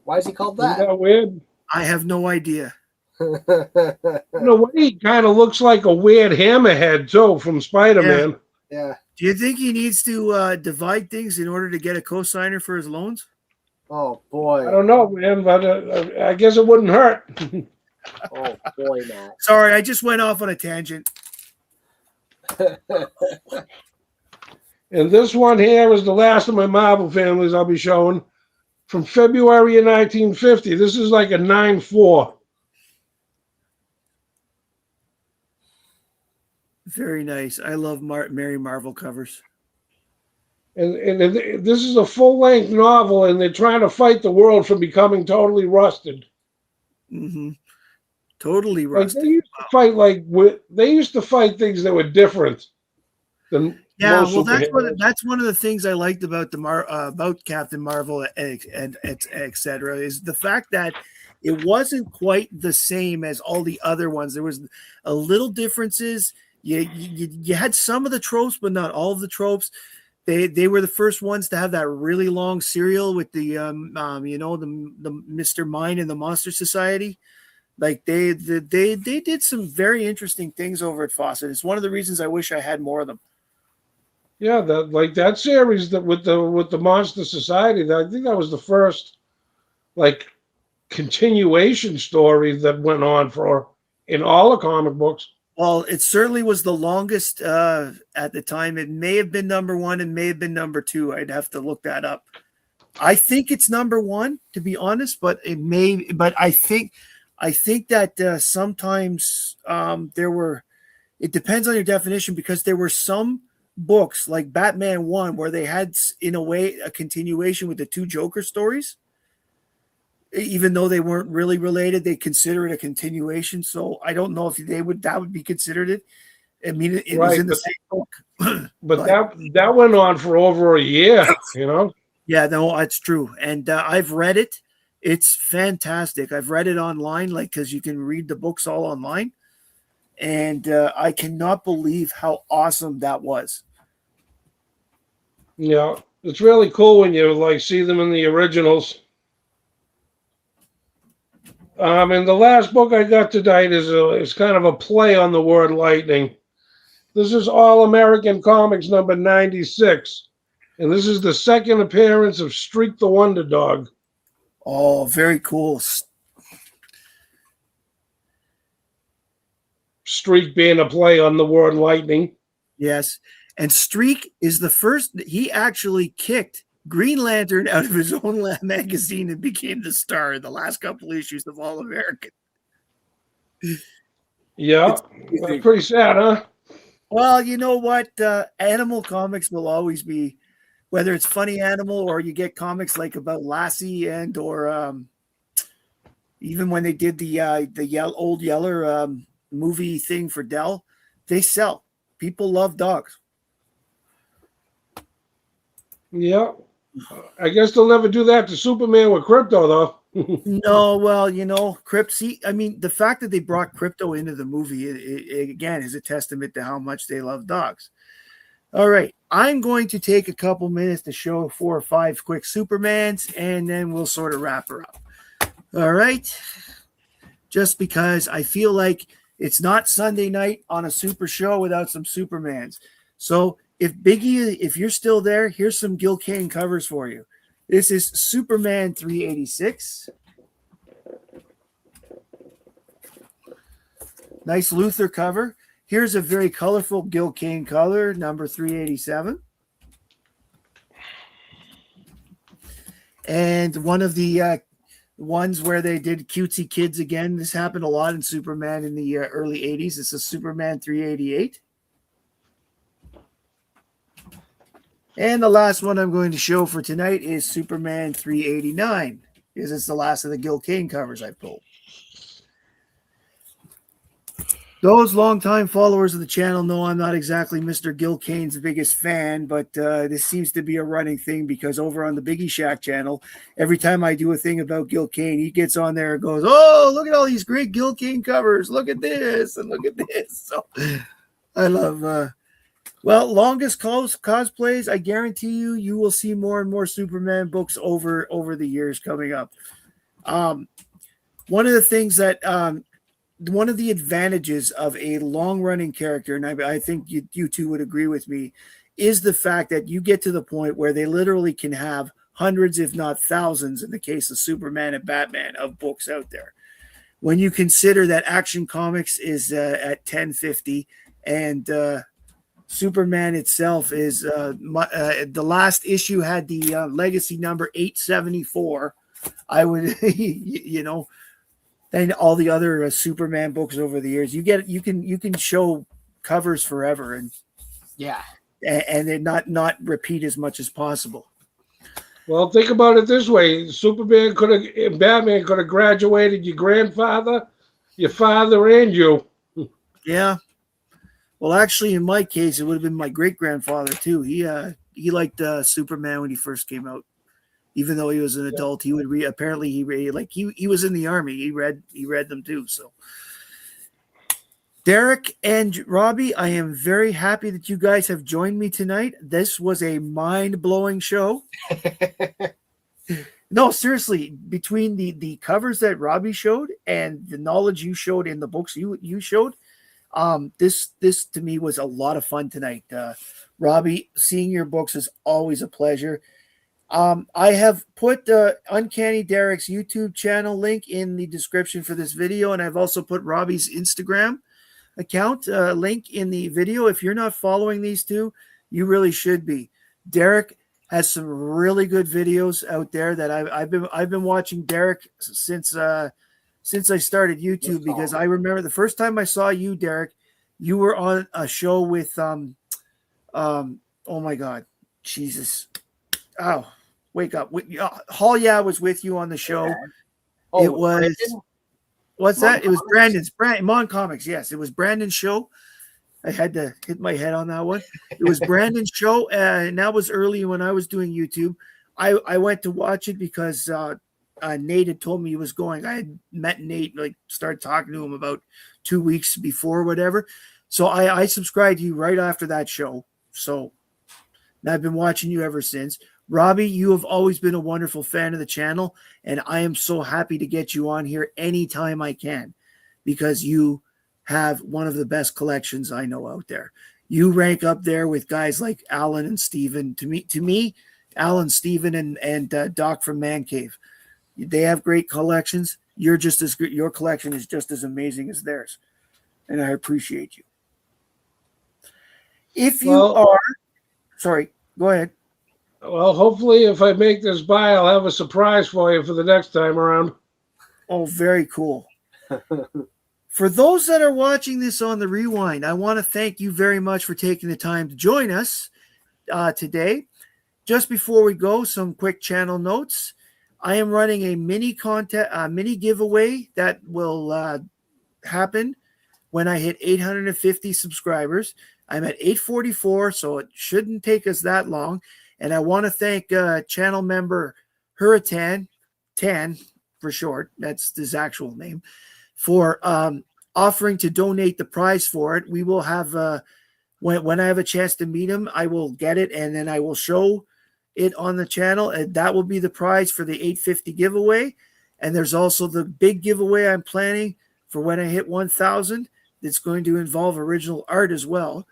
Why is he called Isn't that? that weird? I have no idea. In a way, he kind of looks like a weird hammerhead, too, from Spider-Man. Yeah. Do you think he needs to divide things in order to get a cosigner for his loans? Oh boy. I don't know, man, but I guess it wouldn't hurt. Oh boy, Matt. Sorry, I just went off on a tangent. And this one here is the last of my Marvel families I'll be showing from February of 1950. This is like a 9/4. Very nice. I love Mary Marvel covers. And this is a full-length novel, and they're trying to fight the world from becoming totally rusted. Mm-hmm. Totally Like rusted. they used to fight things that were different than most superheroes. That's one of the things I liked about about Captain Marvel and et cetera, is the fact that it wasn't quite the same as all the other ones. There was a little differences. You had some of the tropes, but not all of the tropes. They were the first ones to have that really long serial with the the Mr. Mind and the Monster Society. Like they did some very interesting things over at Fawcett. It's one of the reasons I wish I had more of them. Yeah, that series that with the Monster Society, I think that was the first like continuation story that went on for in all the comic books. Well, it certainly was the longest at the time. It may have been number 1 and may have been number 2. I'd have to look that up. I think it's number 1, to be honest, but it may. But I think that sometimes it depends on your definition, because there were some books like Batman 1 where they had, in a way, a continuation with the 2 Joker stories. Even though they weren't really related, they consider it a continuation. So I don't know if that would be considered it. I mean, it was in the same book. But that went on for over a year, you know? Yeah, no, it's true. And I've read it. It's fantastic. I've read it online, because you can read the books all online. And I cannot believe how awesome that was. Yeah, it's really cool when you see them in the originals. And the last book I got tonight is kind of a play on the word lightning. This is All American Comics number 96. And this is the second appearance of Streak the Wonder Dog. Oh, very cool. Streak being a play on the word lightning. Yes. And Streak is the first, he actually kicked Green Lantern out of his own magazine and became the star in the last couple issues of All American. Yeah, that's pretty sad, huh? Well, you know what? Animal comics will always be, whether it's Funny Animal or you get comics like about Lassie and or even when they did the Old Yeller movie thing for Dell, they sell. People love dogs. Yeah. I guess they'll never do that to Superman with Crypto, though. No, well, you know, I mean, the fact that they brought Crypto into the movie, it again, is a testament to how much they love dogs. All right. I'm going to take a couple minutes to show 4 or 5 quick Supermans, and then we'll sort of wrap her up. All right. Just because I feel like it's not Sunday night on a super show without some Supermans. So if Biggie, if you're still there, here's some Gil Kane covers for you. This is Superman 386. Nice Luther cover. Here's a very colorful Gil Kane color, number 387. And one of the ones where they did cutesy kids again. This happened a lot in Superman in the early 80s. This is Superman 388. And the last one I'm going to show for tonight is Superman 389, because it's the last of the Gil Kane covers I pulled. Those longtime followers of the channel know I'm not exactly Mr. Gil Kane's biggest fan, but this seems to be a running thing because over on the Biggie Shack channel, every time I do a thing about Gil Kane, he gets on there and goes, "Oh, look at all these great Gil Kane covers. Look at this and look at this." So I love well, longest cosplays, I guarantee you will see more and more Superman books over the years coming up. One of the things that one of the advantages of a long-running character, and I think you two would agree with me, is the fact that you get to the point where they literally can have hundreds, if not thousands, in the case of Superman and Batman, of books out there. When you consider that Action Comics is at 1050 and Superman itself is the last issue had the legacy number 874. I would, you know, and all the other Superman books over the years, you can show covers forever and Yeah. and then not repeat as much as possible. Well, think about it this way: Batman could have graduated your grandfather, your father, and you. Yeah. Well, actually, in my case, it would have been my great grandfather too. He liked Superman when he first came out. Even though he was an adult, he would read. Apparently, he was in the army. He read them too. So, Derek and Robbie, I am very happy that you guys have joined me tonight. This was a mind-blowing show. No, seriously, between the covers that Robbie showed and the knowledge you showed in the books you showed, this to me was a lot of fun tonight. Robbie, seeing your books is always a pleasure. I have put Uncanny Derek's YouTube channel link in the description for this video, and I've also put Robbie's Instagram account link in the video. If you're not following these two, you really should be. Derek has some really good videos out there that I've been watching Derek since I started YouTube, because I remember the first time I saw you, Derek, you were on a show with oh my God, Jesus, oh. Wake up. Hall was with you on the show. Yeah. Oh, it was, Brandon? what's Mon that? It was Comics? Mon Comics. Yes, it was Brandon's show. I had to hit my head on that one. It was Brandon's show, and that was early when I was doing YouTube. I went to watch it because Nate had told me he was going. I had met Nate, started talking to him about 2 weeks before, whatever. So I subscribed to you right after that show. So I've been watching you ever since. Robbie, you have always been a wonderful fan of the channel, and I am so happy to get you on here anytime I can because you have one of the best collections I know out there. You rank up there with guys like Alan and Steven. To me, Alan, Steven, and Doc from Man Cave. They have great collections. You're just as good. Your collection is just as amazing as theirs, and I appreciate you. If you are, sorry, go ahead. Well, hopefully, if I make this buy, I'll have a surprise for you for the next time around. Oh, very cool. For those that are watching this on the rewind, I want to thank you very much for taking the time to join us today. Just before we go, some quick channel notes. I am running a mini giveaway that will happen when I hit 850 subscribers. I'm at 844, so it shouldn't take us that long. And I want to thank channel member Hurricane, Tan for short, that's his actual name, for offering to donate the prize for it. We will have, when I have a chance to meet him, I will get it, and then I will show it on the channel, and that will be the prize for the 850 giveaway. And there's also the big giveaway I'm planning for when I hit 1,000. It's going to involve original art as well.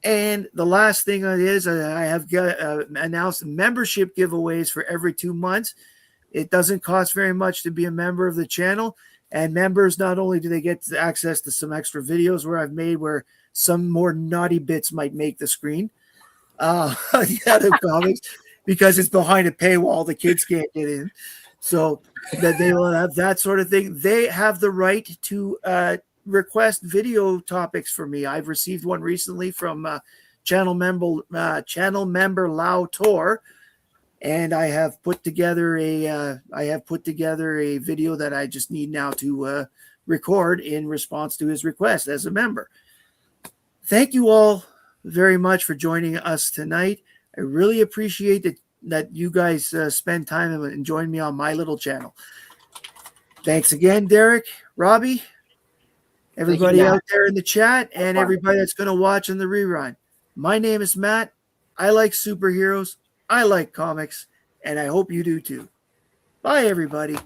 And the last thing is I have announced membership giveaways for every 2 months. It doesn't cost very much to be a member of the channel. And members, not only do they get access to some extra videos where I've made where some more naughty bits might make the screen, the other comics, because it's behind a paywall, the kids can't get in. So that they will have that sort of thing. They have the right to request video topics for me. I've received one recently from channel member Lao Tor, and I have put together a video that I just need now to record in response to his request as a member. Thank you all very much for joining us tonight. I really appreciate that you guys spend time and join me on my little channel. Thanks again, Derek, Robbie, everybody out there in the chat, and everybody that's going to watch on the rerun. My name is Matt. I like superheroes. I like comics, and I hope you do too. Bye, everybody.